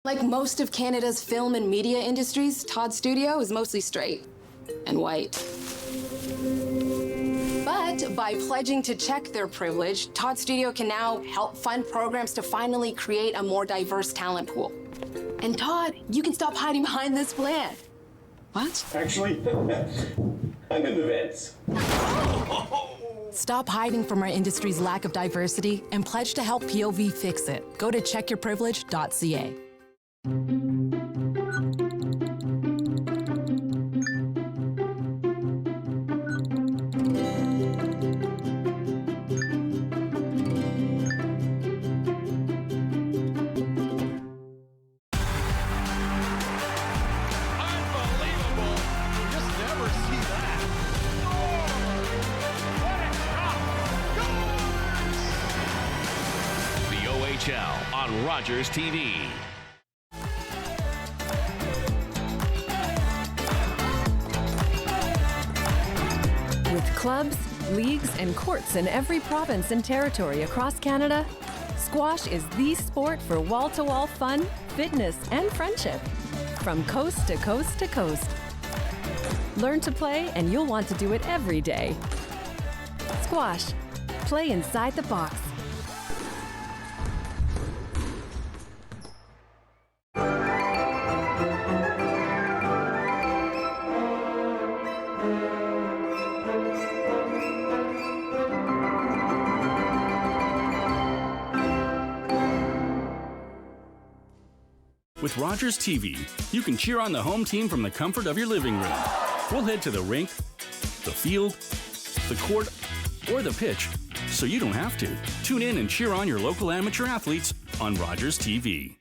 Speaker 19: Like most of Canada's film and media industries, Todd Studio is mostly straight and white. But by pledging to check their privilege, Todd Studio can now help fund programs to finally create a more diverse talent pool. And Todd, you can stop hiding behind this plan. What?
Speaker 20: Actually, I'm in the vents.
Speaker 19: Stop hiding from our industry's lack of diversity and pledge to help POV fix it. Go to checkyourprivilege.ca.
Speaker 1: The OHL on Rogers TV.
Speaker 21: With clubs, leagues, and courts in every province and territory across Canada, squash is the sport for wall-to-wall fun, fitness, and friendship. From coast to coast to coast. Learn to play, and you'll want to do it every day. Squash. Play inside the box.
Speaker 5: With Rogers TV, you can cheer on the home team from the comfort of your living room. We'll head to the rink, the field, the court, or the pitch, so you don't have to. Tune in and cheer on your local amateur athletes on Rogers TV.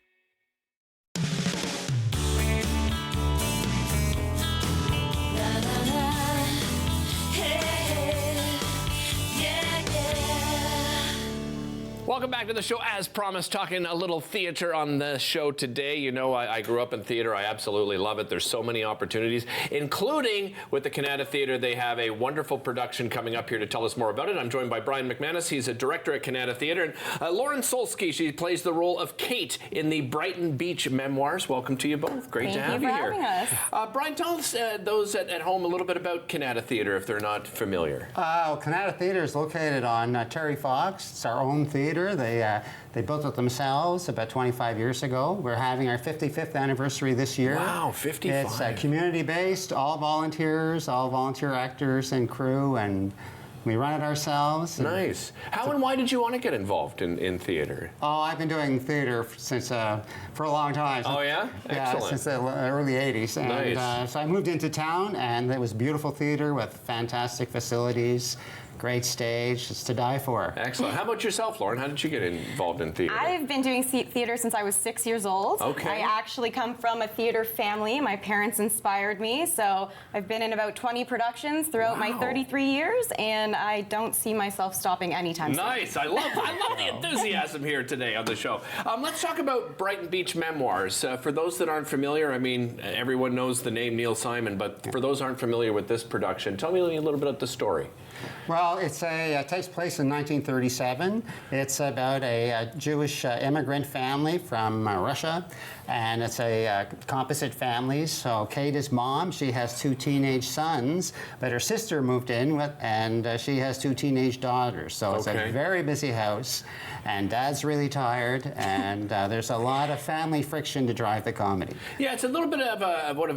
Speaker 2: Welcome back to the show. As promised, talking a little theater on the show today. You know, I grew up in theater. I absolutely love it. There's so many opportunities, including with the Canada Theatre. They have a wonderful production coming up here to tell us more about it. I'm joined by Brian McManus. He's a director at Canada Theatre. And Lauren Solsky, she plays the role of Kate in the Brighton Beach memoirs. Welcome to you both. Great to have you here.
Speaker 6: Thank you for having us.
Speaker 2: Brian, tell us, those at home, a little bit about Canada Theatre if they're not familiar.
Speaker 6: Canada Theatre is located on Terry Fox. It's our own theatre. They built it themselves about 25 years ago. We're having our 55th anniversary this year.
Speaker 2: Wow, 55.
Speaker 6: It's community-based, all volunteers, all volunteer actors and crew, and we run it ourselves.
Speaker 2: Nice. How and why did you want to get involved in theater?
Speaker 6: Oh, I've been doing theater since for a long time.
Speaker 2: Oh, yeah? Excellent.
Speaker 6: Yeah, since the early 80s. And
Speaker 2: Nice.
Speaker 6: so I moved into town, and it was beautiful theater with fantastic facilities, great stage. It's to die for.
Speaker 2: Excellent. How about yourself, Lauren? How did you get involved in theater?
Speaker 22: I've been doing theater since I was 6 years old.
Speaker 2: Okay.
Speaker 22: I actually come from a theater family. My parents inspired me, so I've been in about 20 productions throughout my 33 years, and I don't see myself stopping anytime soon.
Speaker 2: Nice. I love the enthusiasm here today on the show. Let's talk about Brighton Beach memoirs. For those that aren't familiar, I mean, everyone knows the name Neil Simon, but for those who aren't familiar with this production, tell me a little bit about the story.
Speaker 6: Well, it takes place in 1937. It's about a Jewish immigrant family from Russia, and it's a composite family. So Kate is mom. She has 2 teenage sons, but her sister moved in with, and she has 2 teenage daughters. So it's a very busy house, and Dad's really tired, and there's a lot of family friction to drive the comedy.
Speaker 2: Yeah, it's a little bit of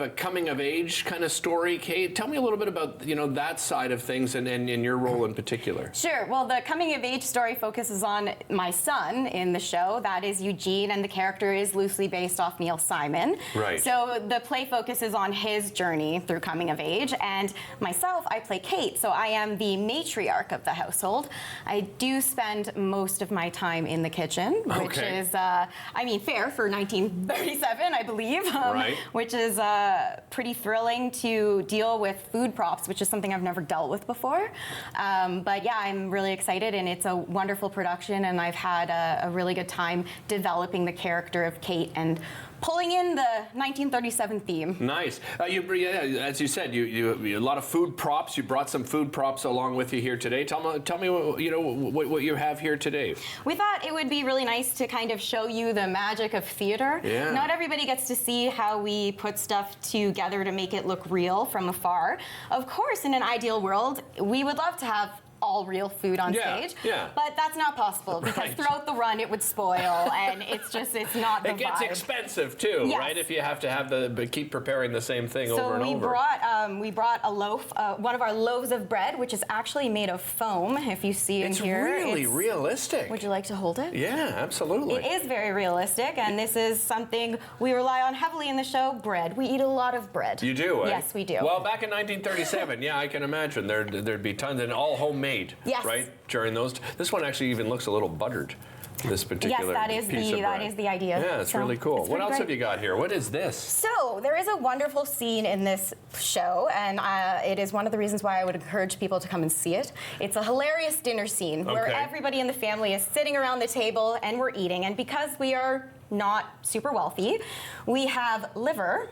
Speaker 2: a coming of age kind of story. Kate, tell me a little bit about that side of things and your role in particular.
Speaker 22: Sure. Well, the coming of age story focuses on my son in the show. That is Eugene, and the character is loosely based off Neil Simon.
Speaker 2: Right.
Speaker 22: So the play focuses on his journey through coming of age, and myself, I play Kate, so I am the matriarch of the household. I do spend most of my time in the kitchen, which is, fair for 1937, I believe, which is pretty thrilling to deal with food props, which is something I've never dealt with before. But yeah, I'm really excited, and it's a wonderful production, and I've had a really good time developing the character of Kate and pulling in the 1937 theme.
Speaker 2: Nice. As you said, you a lot of food props. You brought some food props along with you here today. Tell me what you have here today.
Speaker 22: We thought it would be really nice to kind of show you the magic of theater.
Speaker 2: Yeah.
Speaker 22: Not everybody gets to see how we put stuff together to make it look real from afar. Of course, in an ideal world, we would love to have all real food on stage, but that's not possible because throughout the run it would spoil, and it's not the vibe.
Speaker 2: It gets expensive too, right? If you have to keep preparing the same thing over and over.
Speaker 22: So we brought a loaf, one of our loaves of bread, which is actually made of foam. If you see in here,
Speaker 2: it's really realistic.
Speaker 22: Would you like to hold it?
Speaker 2: Yeah, absolutely.
Speaker 22: It is very realistic, and this is something we rely on heavily in the show. Bread. We eat a lot of bread.
Speaker 2: You do, eh?
Speaker 22: Yes, we do.
Speaker 2: Well, back in 1937, I can imagine there'd be tons, and all homemade.
Speaker 22: Yes.
Speaker 2: Right? During those. This one actually even looks a little buttered. This particular piece of bread.
Speaker 22: That is the idea.
Speaker 2: Yeah, it's really cool. What else have you got here? What is this?
Speaker 22: So there is a wonderful scene in this show, and it is one of the reasons why I would encourage people to come and see it. It's a hilarious dinner scene where everybody in the family is sitting around the table and we're eating. And because we are not super wealthy, we have liver.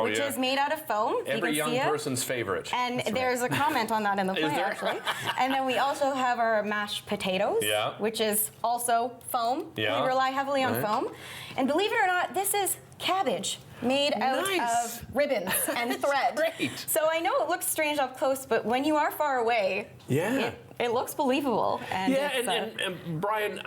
Speaker 22: Which is made out of foam.
Speaker 2: Every young person's favorite.
Speaker 22: And there's a comment on that in the play, actually. And then we also have our mashed potatoes, which is also foam. We rely heavily on foam. And believe it or not, this is cabbage. made out
Speaker 2: Nice.
Speaker 22: of ribbons and thread.
Speaker 2: Great.
Speaker 22: So I know it looks strange up close, but when you are far away, it looks believable. And
Speaker 2: Yeah,
Speaker 22: it's,
Speaker 2: and Brian,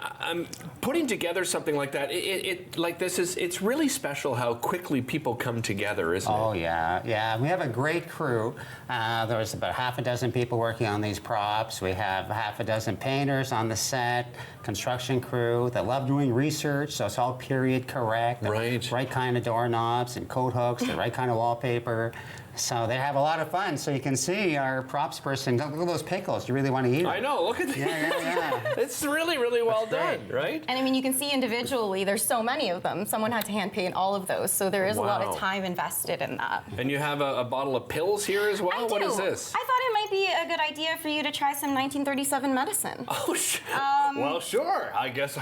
Speaker 2: putting together something like that, it's really special how quickly people come together, isn't it?
Speaker 6: Oh, yeah. We have a great crew. There's about half a dozen people working on these props. We have half a dozen painters on the set, construction crew that love doing research, so it's all period correct. The right kind of doorknobs and coat hooks, the right kind of wallpaper. So they have a lot of fun. So you can see our props person. Look at those pickles. You really want to eat them.
Speaker 2: I know. Look at that.
Speaker 6: Yeah.
Speaker 2: It's really, really well done, right?
Speaker 22: And I mean, you can see individually, there's so many of them. Someone had to hand paint all of those, so there is a lot of time invested in that.
Speaker 2: And you have a bottle of pills here as well?
Speaker 22: I do.
Speaker 2: What is this?
Speaker 22: I thought it might be a good idea for you to try some 1937 medicine.
Speaker 2: Oh, well, sure. I guess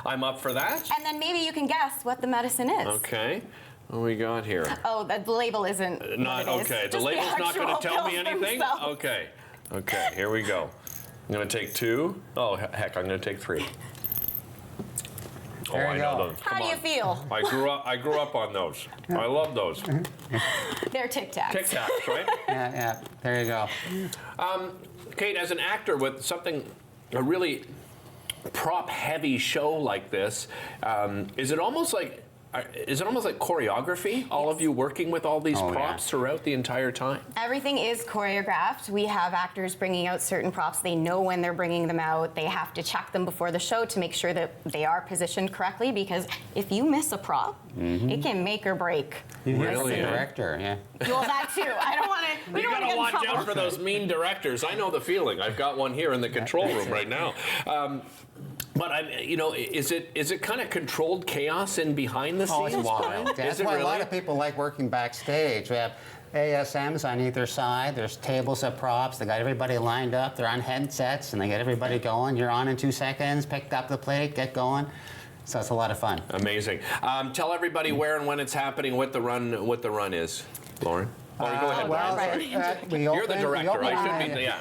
Speaker 2: I'm up for that.
Speaker 22: And then maybe you can guess what the medicine is.
Speaker 2: Okay. What do we got here?
Speaker 22: Oh, the label isn't.
Speaker 2: Not
Speaker 22: what it is.
Speaker 2: okay. The
Speaker 22: Just
Speaker 2: label's not going to
Speaker 22: actual
Speaker 2: tell me
Speaker 22: pills
Speaker 2: anything?
Speaker 22: themselves.
Speaker 2: Okay, here we go. I'm going to take 2. Oh, heck, I'm going to take 3.
Speaker 22: There
Speaker 2: I
Speaker 22: you
Speaker 2: know
Speaker 22: go.
Speaker 2: those.
Speaker 22: How do you feel?
Speaker 2: I grew up on those. I love those.
Speaker 22: They're Tic Tacs.
Speaker 2: Tic Tacs, right?
Speaker 6: Yeah. There you go.
Speaker 2: Kate, as an actor with a really prop-heavy show like this, is it almost like choreography? All of you working with all these props throughout the entire time?
Speaker 22: Everything is choreographed. We have actors bringing out certain props. They know when they're bringing them out. They have to check them before the show to make sure that they are positioned correctly, because if you miss a prop, it can make or break.
Speaker 6: You hear from the director, yeah.
Speaker 22: Well, that too. I don't want to. We
Speaker 2: You
Speaker 22: don't want to
Speaker 2: gotta
Speaker 22: get in
Speaker 2: watch
Speaker 22: trouble.
Speaker 2: out for those mean directors. I know the feeling. I've got one here in the control room right now. But is it kind of controlled chaos in behind the scenes?
Speaker 6: Oh, it's wild. That's why
Speaker 2: really?
Speaker 6: a lot of people like working backstage. We have ASMs on either side. There's tables of props. They got everybody lined up. They're on headsets, and they get everybody going. You're on in 2 seconds. Pick up the plate. Get going. So it's a lot of fun.
Speaker 2: Amazing. Tell everybody where and when it's happening. What the run is, Lauren. Oh, go ahead, Brian. You're the director. I should be. Yeah.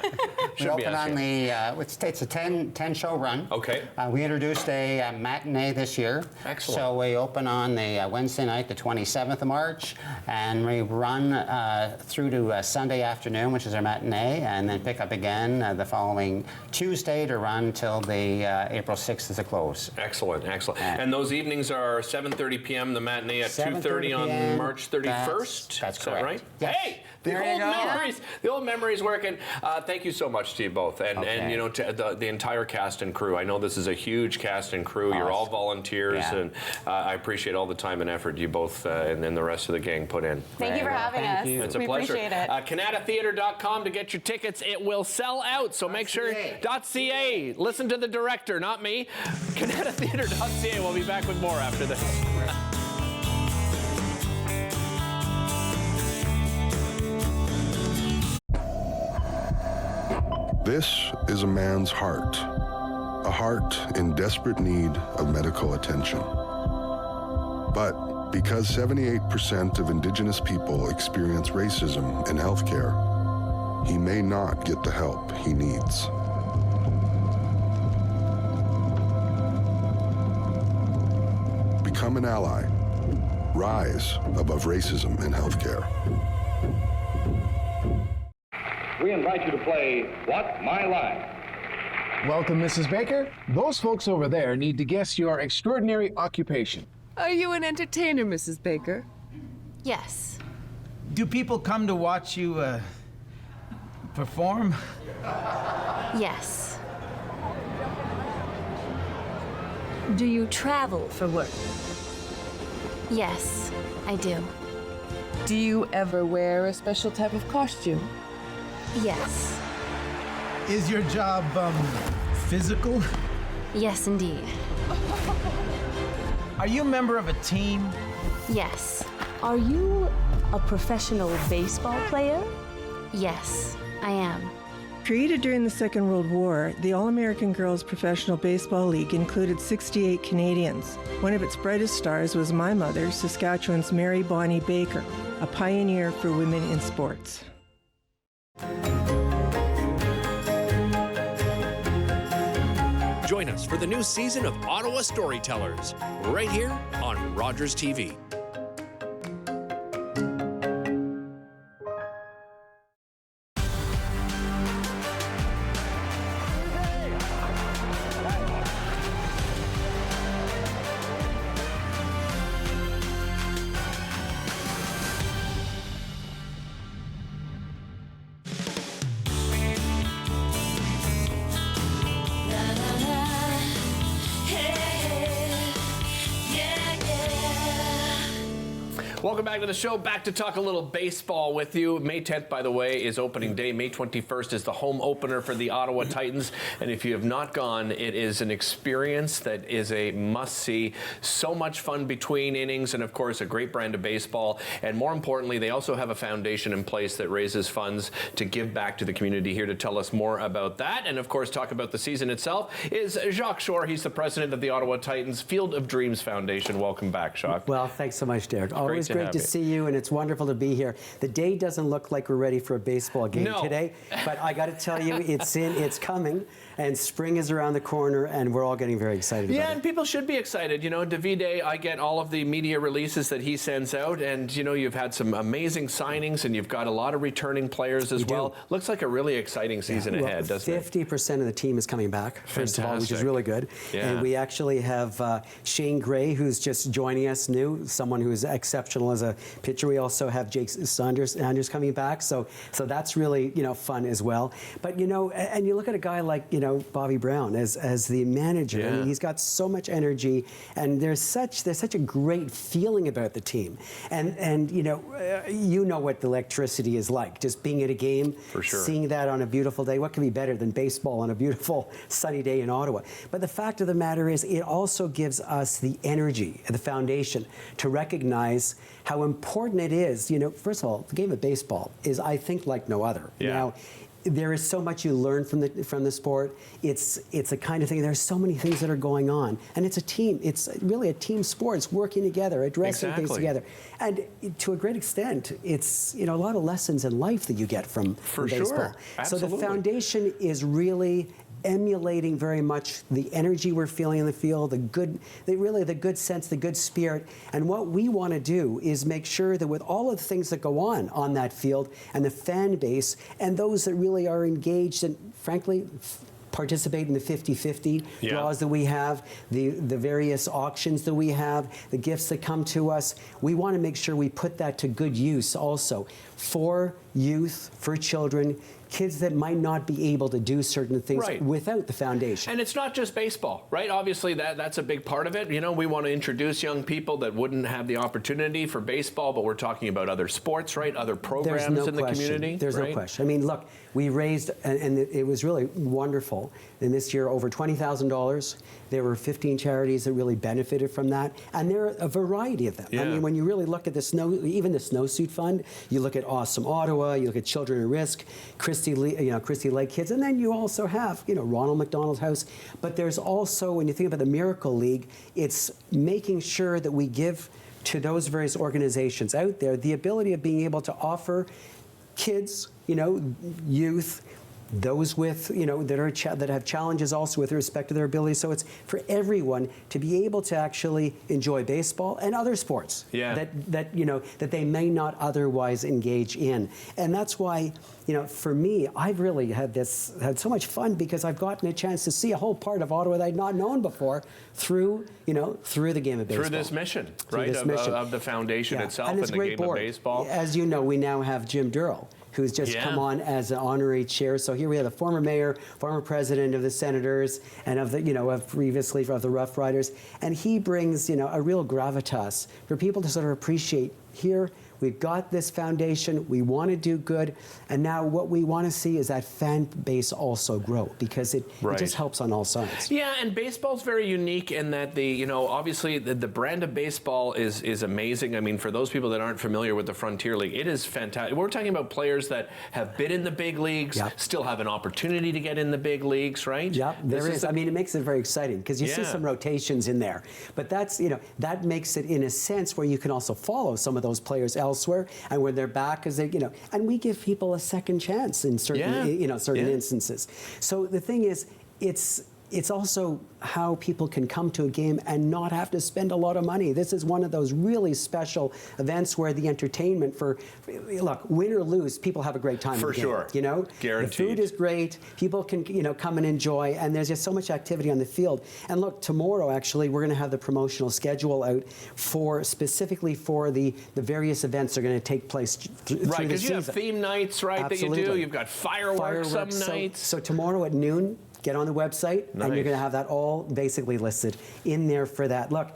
Speaker 6: We open on the. It's a 10-show run.
Speaker 2: Okay.
Speaker 6: We introduced a matinee this year.
Speaker 2: Excellent.
Speaker 6: So we open on the Wednesday night, the 27th of March, and we run through to Sunday afternoon, which is our matinee, and then pick up again the following Tuesday to run till the April 6th is a close.
Speaker 2: Excellent. And those evenings are 7:30 p.m. the matinee at 2:30 on March 31st.
Speaker 6: That's
Speaker 2: Is
Speaker 6: correct.
Speaker 2: that right?
Speaker 6: Yes.
Speaker 2: Hey, the old memories working. Thank you so much to you both, and to the entire cast and crew. I know this is a huge cast and crew. You're all volunteers, and I appreciate all the time and effort you both and the rest of the gang put in.
Speaker 22: Thank you for having us.
Speaker 2: It's a
Speaker 22: we
Speaker 2: pleasure.
Speaker 22: appreciate it.
Speaker 2: CanadaTheatre.com to get your tickets. It will sell out, so make sure. .ca. Listen to the director, not me. CanadaTheatre.ca. We'll be back with more after this.
Speaker 7: This is a man's heart, a heart in desperate need of medical attention. But because 78% of Indigenous people experience racism in healthcare, he may not get the help he needs. Become an ally. Rise above racism in healthcare.
Speaker 9: We invite you to play What's My Line?
Speaker 23: Welcome, Mrs. Baker. Those folks over there need to guess your extraordinary occupation.
Speaker 24: Are you an entertainer, Mrs. Baker?
Speaker 25: Yes.
Speaker 26: Do people come to watch you perform?
Speaker 25: Yes. Do you travel for work? Yes, I do.
Speaker 24: Do you ever wear a special type of costume?
Speaker 25: Yes.
Speaker 26: Is your job, physical?
Speaker 25: Yes, indeed.
Speaker 26: Are you a member of a team?
Speaker 25: Yes.
Speaker 27: Are you a professional baseball player?
Speaker 25: Yes, I am.
Speaker 28: Created during the Second World War, the All-American Girls Professional Baseball League included 68 Canadians. One of its brightest stars was my mother, Saskatchewan's Mary Bonnie Baker, a pioneer for women in sports.
Speaker 1: Join us for the new season of Ottawa Storytellers, right here on Rogers TV.
Speaker 2: Welcome back to the show. Back to talk a little baseball with you. May 10th, by the way, is opening day. May 21st is the home opener for the Ottawa Titans. And if you have not gone, it is an experience that is a must-see. So much fun between innings and, of course, a great brand of baseball. And more importantly, they also have a foundation in place that raises funds to give back to the community. Here to tell us more about that and, of course, talk about the season itself is Jacques Shore. He's the president of the Ottawa Titans Field of Dreams Foundation. Welcome back, Jacques.
Speaker 3: Well, thanks so much, Derek. Always great to see you, and it's wonderful to be here. The day doesn't look like we're ready for a baseball game today, but I got to tell you, it's coming, and spring is around the corner, and we're all getting very excited about it.
Speaker 2: Yeah, and people should be excited. You know, Davide, I get all of the media releases that he sends out, and, you know, you've had some amazing signings, and you've got a lot of returning players as well. Looks like a really exciting season ahead, doesn't it?
Speaker 3: 50% of the team is coming back, first of all, which is really good.
Speaker 2: Yeah.
Speaker 3: And we actually have Shane Gray, who's just joining us new, someone who is exceptional as a pitcher. We also have Jake Saunders coming back, so that's really, you know, fun as well. But, you know, and you look at a guy like, you know, Bobby Brown as the manager. I mean, he's got so much energy, and there's such a great feeling about the team. And you know what the electricity is like, just being at a game, seeing that on a beautiful day. What can be better than baseball on a beautiful sunny day in Ottawa? But the fact of the matter is, it also gives us the energy, the foundation, to recognize how important it is. You know, first of all, the game of baseball is, I think, like no other.
Speaker 2: Yeah.
Speaker 3: Now, there is so much you learn from the sport. It's a kind of thing. There's so many things that are going on, and it's a team. It's really a team sport. It's working together, addressing things together, and to a great extent, it's, you know, a lot of lessons in life that you get from baseball. So the foundation is really emulating very much the energy we're feeling in the field, the good sense, the good spirit. And what we want to do is make sure that with all of the things that go on that field, and the fan base, and those that really are engaged and, frankly, participate in the 50-50 draws that we have, the various auctions that we have, the gifts that come to us. We want to make sure we put that to good use also for youth, for children, kids that might not be able to do certain things without the foundation.
Speaker 2: And it's not just baseball, right? Obviously, that's a big part of it. You know, we want to introduce young people that wouldn't have the opportunity for baseball, but we're talking about other sports, right? Other programs in the community.
Speaker 3: There's no question. I mean, look, we raised, and it was really wonderful. And this year, over $20,000. There were 15 charities that really benefited from that, and there are a variety of them. I mean, when you really look at the even the Snowsuit Fund, you look at Awesome Ottawa, you look at Children at Risk, Christie Lake Kids, and then you also have, you know, Ronald McDonald House. But there's also, when you think about the Miracle League, it's making sure that we give to those various organizations out there the ability of being able to offer kids, you know, youth, those with, you know, that have challenges also with respect to their abilities. So it's for everyone to be able to actually enjoy baseball and other sports that you know, that they may not otherwise engage in. And that's why, you know, for me, I've really had so much fun, because I've gotten a chance to see a whole part of Ottawa that I'd not known before through the game of baseball.
Speaker 2: Through this mission, right, of the foundation itself and the game of baseball.
Speaker 3: As you know, we now have Jim Durrell, who's just come on as an honorary chair. So here we have the former mayor, former president of the Senators, and of the, you know, previously of the Rough Riders, and he brings, you know, a real gravitas for people to sort of appreciate. Here, we've got this foundation, we want to do good, and now what we want to see is that fan base also grow, because it just helps on all sides.
Speaker 2: Yeah, and baseball's very unique in that obviously the brand of baseball is amazing. I mean, for those people that aren't familiar with the Frontier League, it is fantastic. We're talking about players that have been in the big leagues, still have an opportunity to get in the big leagues, right?
Speaker 3: Yeah, there is. I mean, it makes it very exciting, because you see some rotations in there. But that's, you know, that makes it in a sense where you can also follow some of those players elsewhere, and when they're back, because they, you know, and we give people a second chance in certain, certain instances. So the thing is, it's also how people can come to a game and not have to spend a lot of money. This is one of those really special events where the entertainment look, win or lose, people have a great time.
Speaker 2: For sure.
Speaker 3: You know?
Speaker 2: Guaranteed.
Speaker 3: The food is great. People can, you know, come and enjoy, and there's just so much activity on the field. And look, tomorrow, actually, we're going to have the promotional schedule out specifically for the various events that are going to take place through the season.
Speaker 2: Because you have theme nights, right, that you do. You've got fireworks some nights.
Speaker 3: So tomorrow at noon, get on the website, and you're going to have that all basically listed in there for that. Look,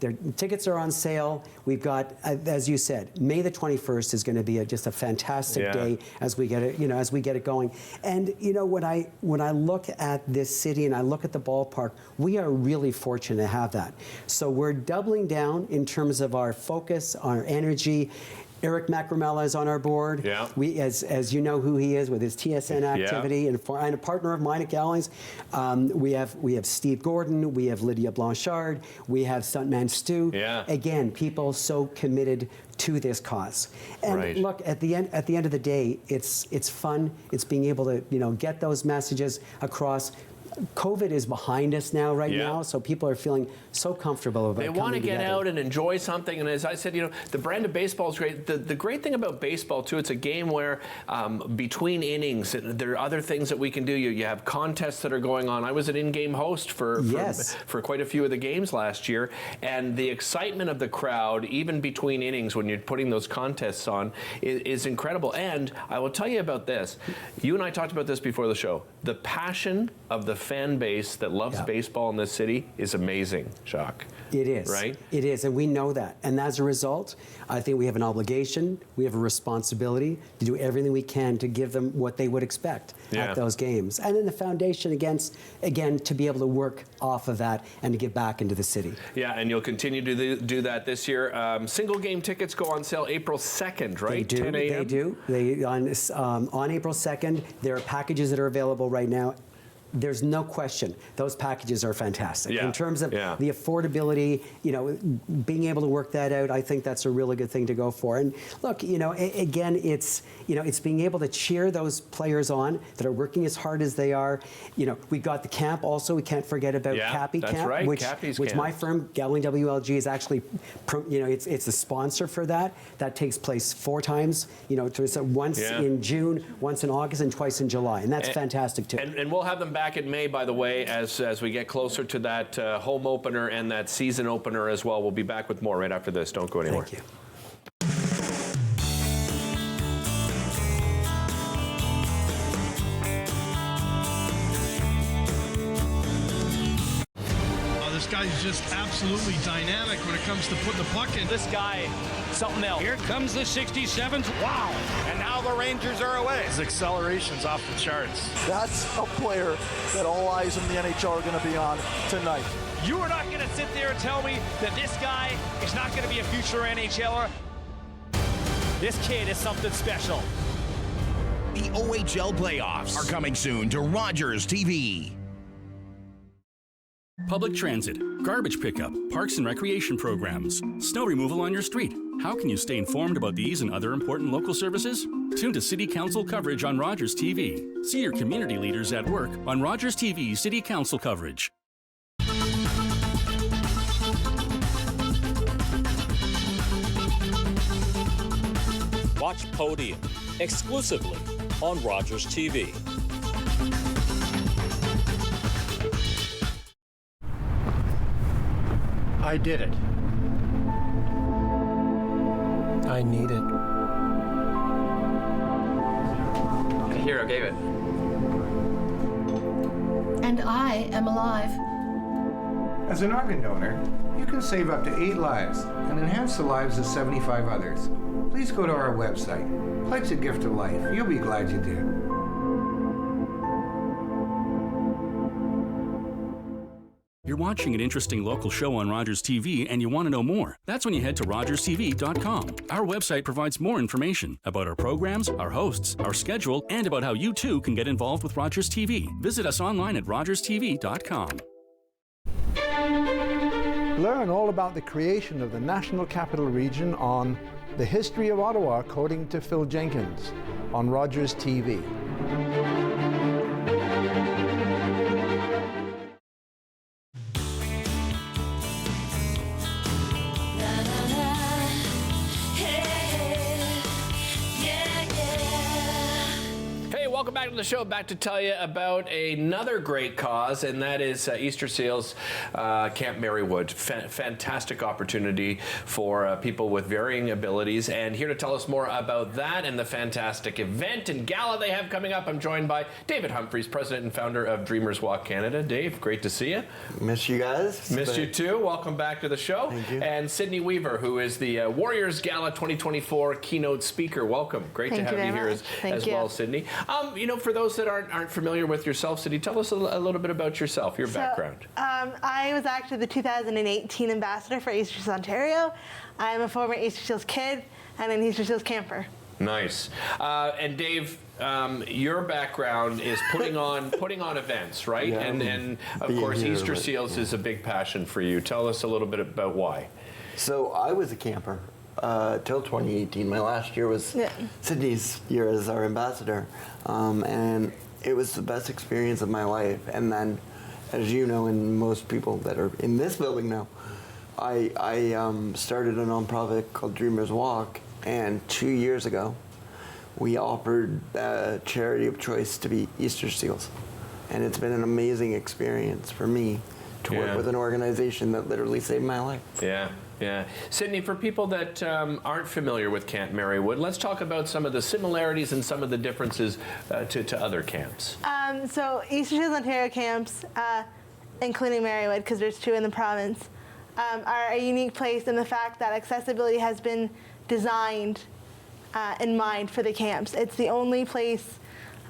Speaker 3: their tickets are on sale. We've got, as you said, May the 21st is going to be just a fantastic day as we get it, as we get it going. And when I look at this city and I look at the ballpark, we are really fortunate to have that. So we're doubling down in terms of our focus, our energy. Eric Macramella is on our board. Yeah. We, as you know who he is with his TSN activity, and a partner of mine at Gallings. We have Steve Gordon, we have Lydia Blanchard, we have Stuntman Stu. Yeah. Again, people so committed to this cause. And look, at the end of the day, it's fun. It's being able to get those messages across. COVID is behind us now, now, so people are feeling so comfortable about it.
Speaker 2: They want to get out and enjoy something, and as I said, the brand of baseball is great. The great thing about baseball, too, it's a game where between innings, there are other things that we can do. You have contests that are going on. I was an in-game host for quite a few of the games last year, and the excitement of the crowd, even between innings when you're putting those contests on, is incredible. And I will tell you about this. You and I talked about this before the show. The passion of the fan base that loves baseball in this city is amazing, Jacques.
Speaker 3: It is.
Speaker 2: Right?
Speaker 3: It is, and we know that. And as a result, I think we have an obligation, we have a responsibility to do everything we can to give them what they would expect at those games. And then the foundation, again, to be able to work off of that and to give back into the city.
Speaker 2: Yeah, and you'll continue to do that this year. Single game tickets go on sale April 2nd, right?
Speaker 3: They do.
Speaker 2: 10 a.m.?
Speaker 3: They do. On April 2nd, there are packages that are available right now. There's no question those packages are fantastic. In terms of the affordability, being able to work that out, I think that's a really good thing to go for. And look, again, it's being able to cheer those players on that are working as hard as they are. We've got the camp also. We can't forget about Cappy Camp,
Speaker 2: right.
Speaker 3: which my firm, Gowling WLG, is actually, it's a sponsor for that. That takes place 4 times. Once in June, once in August, and twice in July, and that's fantastic too.
Speaker 2: And we'll have them back in May, by the way, as we get closer to that home opener and that season opener as well. We'll be back with more right after this. Don't go anywhere.
Speaker 3: Thank you.
Speaker 4: This guy's just absolutely dynamic when it comes to putting the puck in.
Speaker 8: This guy, something else.
Speaker 10: Here comes the 67th.
Speaker 8: Wow. And now the Rangers are away.
Speaker 4: His acceleration's off the charts.
Speaker 11: That's a player that all eyes in the NHL are going to be on tonight.
Speaker 8: You are not going to sit there and tell me that this guy is not going to be a future NHLer. This kid is something special.
Speaker 12: The OHL playoffs are coming soon to Rogers TV.
Speaker 5: Public transit, garbage pickup, parks and recreation programs, snow removal on your street. How can you stay informed about these and other important local services? Tune to City Council coverage on Rogers TV. See your community leaders at work on Rogers TV City Council coverage.
Speaker 13: Watch Podium exclusively on Rogers TV.
Speaker 23: I did it. I need it.
Speaker 14: Here, I gave it.
Speaker 15: And I am alive.
Speaker 23: As an organ donor, you can save up to 8 lives and enhance the lives of 75 others. Please go to our website. Pledge a gift of life. You'll be glad you did.
Speaker 5: You're watching an interesting local show on Rogers TV and you want to know more. That's when you head to rogerstv.com. Our website provides more information about our programs, our hosts, our schedule, and about how you too can get involved with Rogers TV. Visit us online at rogerstv.com.
Speaker 16: Learn all about the creation of the National Capital Region on The History of Ottawa, according to Phil Jenkins, on Rogers TV.
Speaker 2: Welcome back to the show, back to tell you about another great cause, and that is Easter Seals Camp Marywood. Fantastic opportunity for people with varying abilities. And here to tell us more about that and the fantastic event and gala they have coming up, I'm joined by David Humphreys, president and founder of Dreamers Walk Canada. Dave, great to see you.
Speaker 6: Miss you guys.
Speaker 2: Missed you too. Welcome back to the show.
Speaker 6: Thank you.
Speaker 2: And Sydney Weaver, who is the Warriors Gala 2024 keynote speaker. Welcome. Great to have you here as well, Sydney. You know, for those that aren't familiar with yourself, Sydney, tell us a little bit about yourself, your background.
Speaker 10: I was actually the 2018 ambassador for Easter Seals Ontario. I'm a former Easter Seals kid and an Easter Seals camper.
Speaker 2: Nice. And Dave, your background is putting on events, right?
Speaker 6: Yeah,
Speaker 2: and of course, Easter Seals is a big passion for you. Tell us a little bit about why.
Speaker 6: So I was a camper till 2018. My last year was Sydney's year as our ambassador, and it was the best experience of my life. And then, as you know, and most people that are in this building know, I started a nonprofit called Dreamers Walk, and 2 years ago, we offered charity of choice to be Easter Seals, and it's been an amazing experience for me to work with an organization that literally saved my life.
Speaker 2: Yeah. Yeah. Sydney, for people that aren't familiar with Camp Marywood, let's talk about some of the similarities and some of the differences to other camps.
Speaker 10: So Easter Seals Ontario camps, including Marywood, because there's 2 in the province, are a unique place in the fact that accessibility has been designed in mind for the camps. It's the only place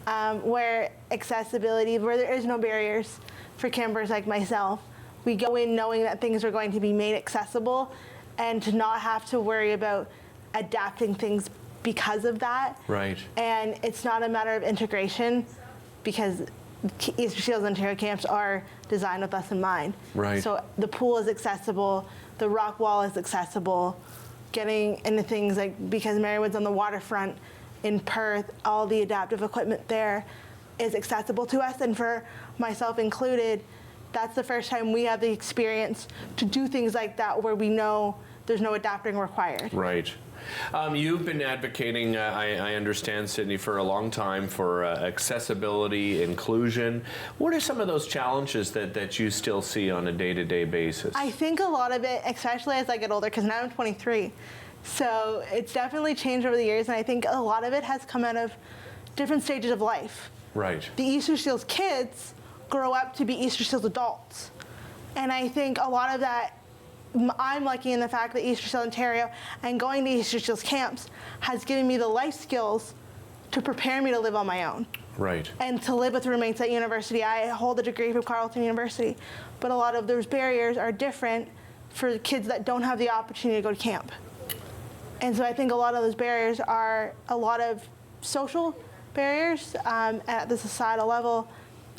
Speaker 10: where there is no barriers for campers like myself. We go in knowing that things are going to be made accessible and to not have to worry about adapting things because of that.
Speaker 2: Right.
Speaker 10: And it's not a matter of integration because Easter Seals Ontario camps are designed with us in mind.
Speaker 2: Right.
Speaker 10: So the pool is accessible, the rock wall is accessible, getting into things like, because Marywood's on the waterfront in Perth, all the adaptive equipment there is accessible to us, and for myself included, that's the first time we have the experience to do things like that where we know there's no adapting required.
Speaker 2: Right. You've been advocating, I understand, Sydney, for a long time for accessibility, inclusion. What are some of those challenges that you still see on a day-to-day basis?
Speaker 10: I think a lot of it, especially as I get older, because now I'm 23, so it's definitely changed over the years, and I think a lot of it has come out of different stages of life.
Speaker 2: Right.
Speaker 10: The Easter Seals kids grow up to be Easter Seals adults. And I think a lot of that, I'm lucky in the fact that Easter Seals Ontario and going to Easter Seals camps has given me the life skills to prepare me to live on my own.
Speaker 2: Right.
Speaker 10: And to live with roommates at university. I hold a degree from Carleton University, but a lot of those barriers are different for kids that don't have the opportunity to go to camp. And so I think a lot of those barriers are a lot of social barriers at the societal level,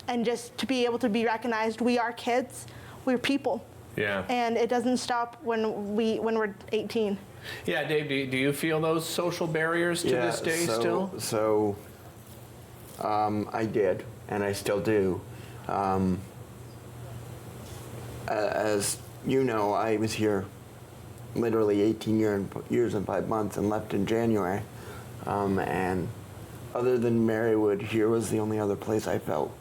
Speaker 10: and just to be able to be recognized, we are kids, we're people.
Speaker 2: Yeah.
Speaker 10: And it doesn't stop when we're 18.
Speaker 2: Yeah, Dave, do you feel those social barriers to this day still?
Speaker 6: So I did, and I still do. As you know, I was here literally 18 years and 5 months and left in January. And other than Marywood, here was the only other place I felt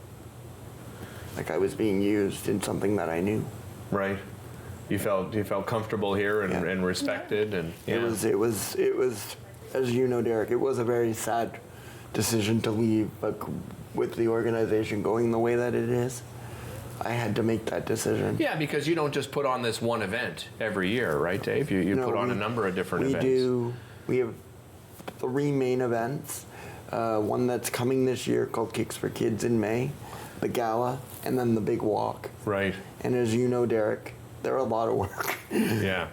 Speaker 6: like I was being used in something that I knew.
Speaker 2: Right. You felt comfortable here and respected, and
Speaker 6: it was as you know, Derek, it was a very sad decision to leave, but with the organization going the way that it is, I had to make that decision.
Speaker 2: Yeah, because you don't just put on this one event every year, right, Dave? You put on a number of different events.
Speaker 6: We have 3 main events. One that's coming this year called Kicks for Kids in May, the gala, and then the big walk.
Speaker 2: Right.
Speaker 6: And as you know, Derek, they're a lot of work.
Speaker 2: Yeah.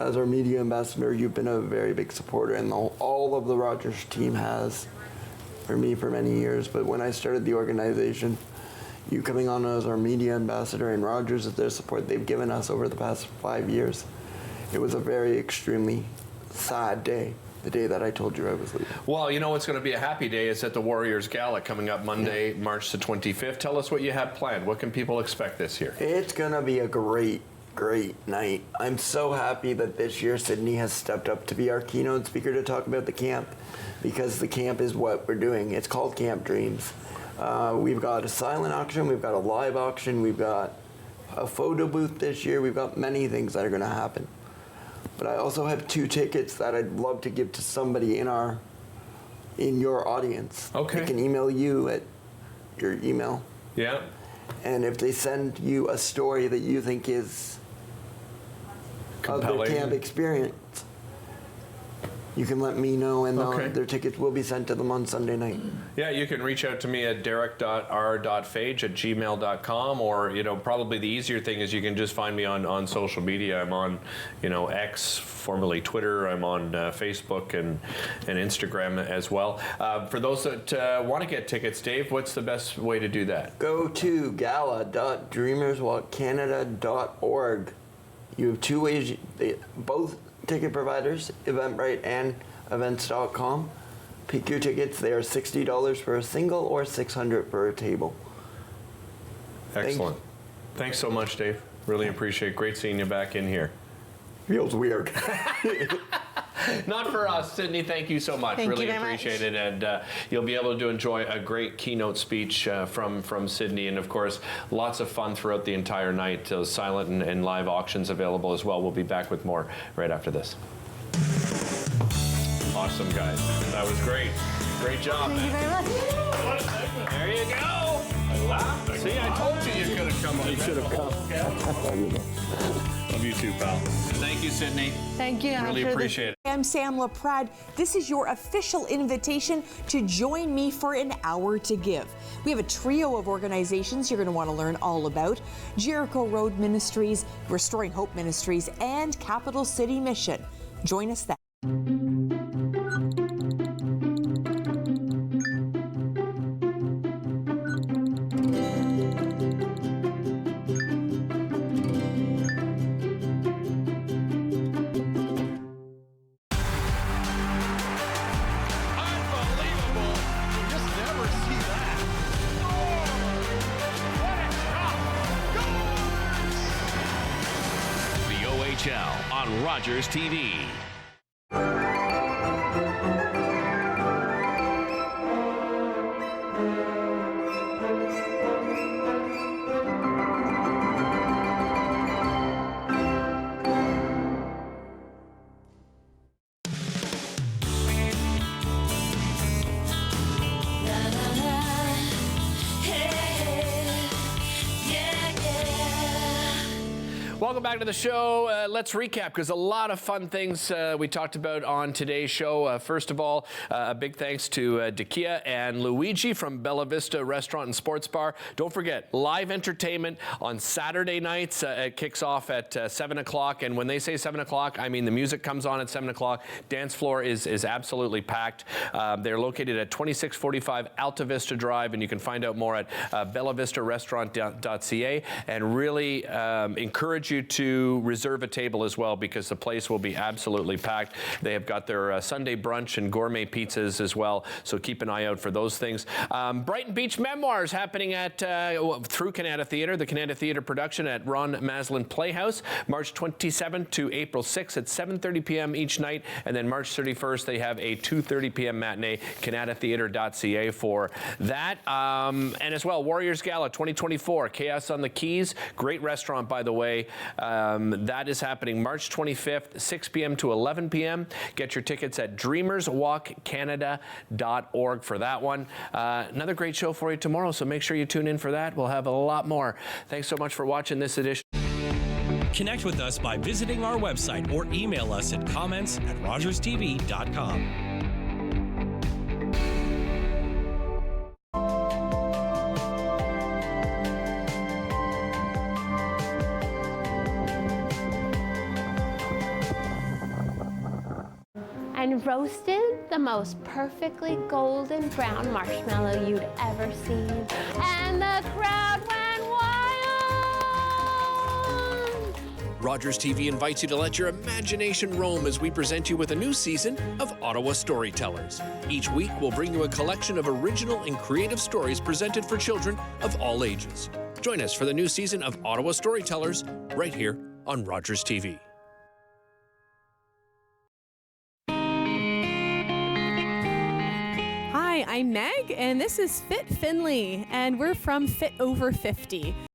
Speaker 6: As our media ambassador, you've been a very big supporter, and all of the Rogers team has for me for many years. But when I started the organization, you coming on as our media ambassador and Rogers as their support they've given us over the past 5 years, it was a very extremely sad day. The day that I told you I was leaving.
Speaker 2: Well, you know what's going to be a happy day is at the Warriors Gala coming up Monday, March the 25th. Tell us what you have planned. What can people expect this year?
Speaker 6: It's going to be a great great night. I'm so happy that this year Sydney has stepped up to be our keynote speaker to talk about the camp, because the camp is what we're doing. It's called Camp Dreams. We've got a silent auction, we've got a live auction, we've got a photo booth this year, we've got many things that are going to happen. But I also have 2 tickets that I'd love to give to somebody in your audience.
Speaker 2: Okay.
Speaker 6: They can email you at your email.
Speaker 2: Yeah.
Speaker 6: And if they send you a story that you think is
Speaker 2: compelling,
Speaker 6: of their camp experience, you can let me know, and their tickets will be sent to them on Sunday night.
Speaker 2: Yeah, you can reach out to me at derek.r.phage@gmail.com, or, probably the easier thing is you can just find me on social media. I'm on, X, formerly Twitter. I'm on Facebook and Instagram as well. For those that want to get tickets, Dave, what's the best way to do that?
Speaker 6: Go to gala.dreamerswalkcanada.org. You have 2 ways, both ticket providers, Eventbrite and events.com. Pick your tickets. They are $60 for a single or $600 for a table.
Speaker 2: Excellent. Thanks so much, Dave. Really appreciate it. Great seeing you back in here.
Speaker 6: Feels weird.
Speaker 2: Not for us, Sydney. Thank you so much. Really appreciate it, and you'll be able to enjoy a great keynote speech from Sydney, and of course, lots of fun throughout the entire night. Silent and live auctions available as well. We'll be back with more right after this. Awesome, guys. That was great. Great job, man.
Speaker 10: Thank you very much.
Speaker 2: There you go. I laughed. See, I told you could have come. You should have come. Love you too, pal. Thank you, Sydney.
Speaker 10: Thank you.
Speaker 2: Really appreciate it.
Speaker 7: I'm Sam LaPrade. This is your official invitation to join me for an hour to give. We have a trio of organizations you're going to want to learn all about: Jericho Road Ministries, Restoring Hope Ministries, and Capital City Mission. Join us then.
Speaker 1: On Rogers TV.
Speaker 2: Welcome back to the show. Let's recap, because a lot of fun things we talked about on today's show. First of all, a big thanks to Dakia and Luigi from Bella Vista Restaurant and Sports Bar. Don't forget, live entertainment on Saturday nights. It kicks off at 7 o'clock. And when they say 7 o'clock, I mean the music comes on at 7 o'clock. Dance floor is absolutely packed. They're located at 2645 Alta Vista Drive, and you can find out more at bellavistarestaurant.ca, and really encourage you to reserve a table as well, because the place will be absolutely packed. They have got their Sunday brunch and gourmet pizzas as well, so keep an eye out for those things. Brighton Beach Memoirs happening at through Canada Theatre, the Canada Theatre production at Ron Maslin Playhouse, March 27th to April 6th at 7:30 p.m. each night, and then March 31st they have a 2:30 p.m. matinee. CanadaTheatre.ca for that. And as well, Warriors Gala 2024, Chaos on the Keys, great restaurant by the way. That is happening March 25th, 6 p.m. to 11 p.m. Get your tickets at dreamerswalkcanada.org for that one. Another great show for you tomorrow, so make sure you tune in for that. We'll have a lot more. Thanks so much for watching this edition.
Speaker 13: Connect with us by visiting our website or email us at comments@rogerstv.com.
Speaker 9: And roasted the most perfectly golden brown marshmallow you'd ever seen. And the crowd went wild!
Speaker 1: Rogers TV invites you to let your imagination roam as we present you with a new season of Ottawa Storytellers. Each week, we'll bring you a collection of original and creative stories presented for children of all ages. Join us for the new season of Ottawa Storytellers right here on Rogers TV.
Speaker 17: Hi, I'm Meg, and this is Fit Finley, and we're from Fit Over 50.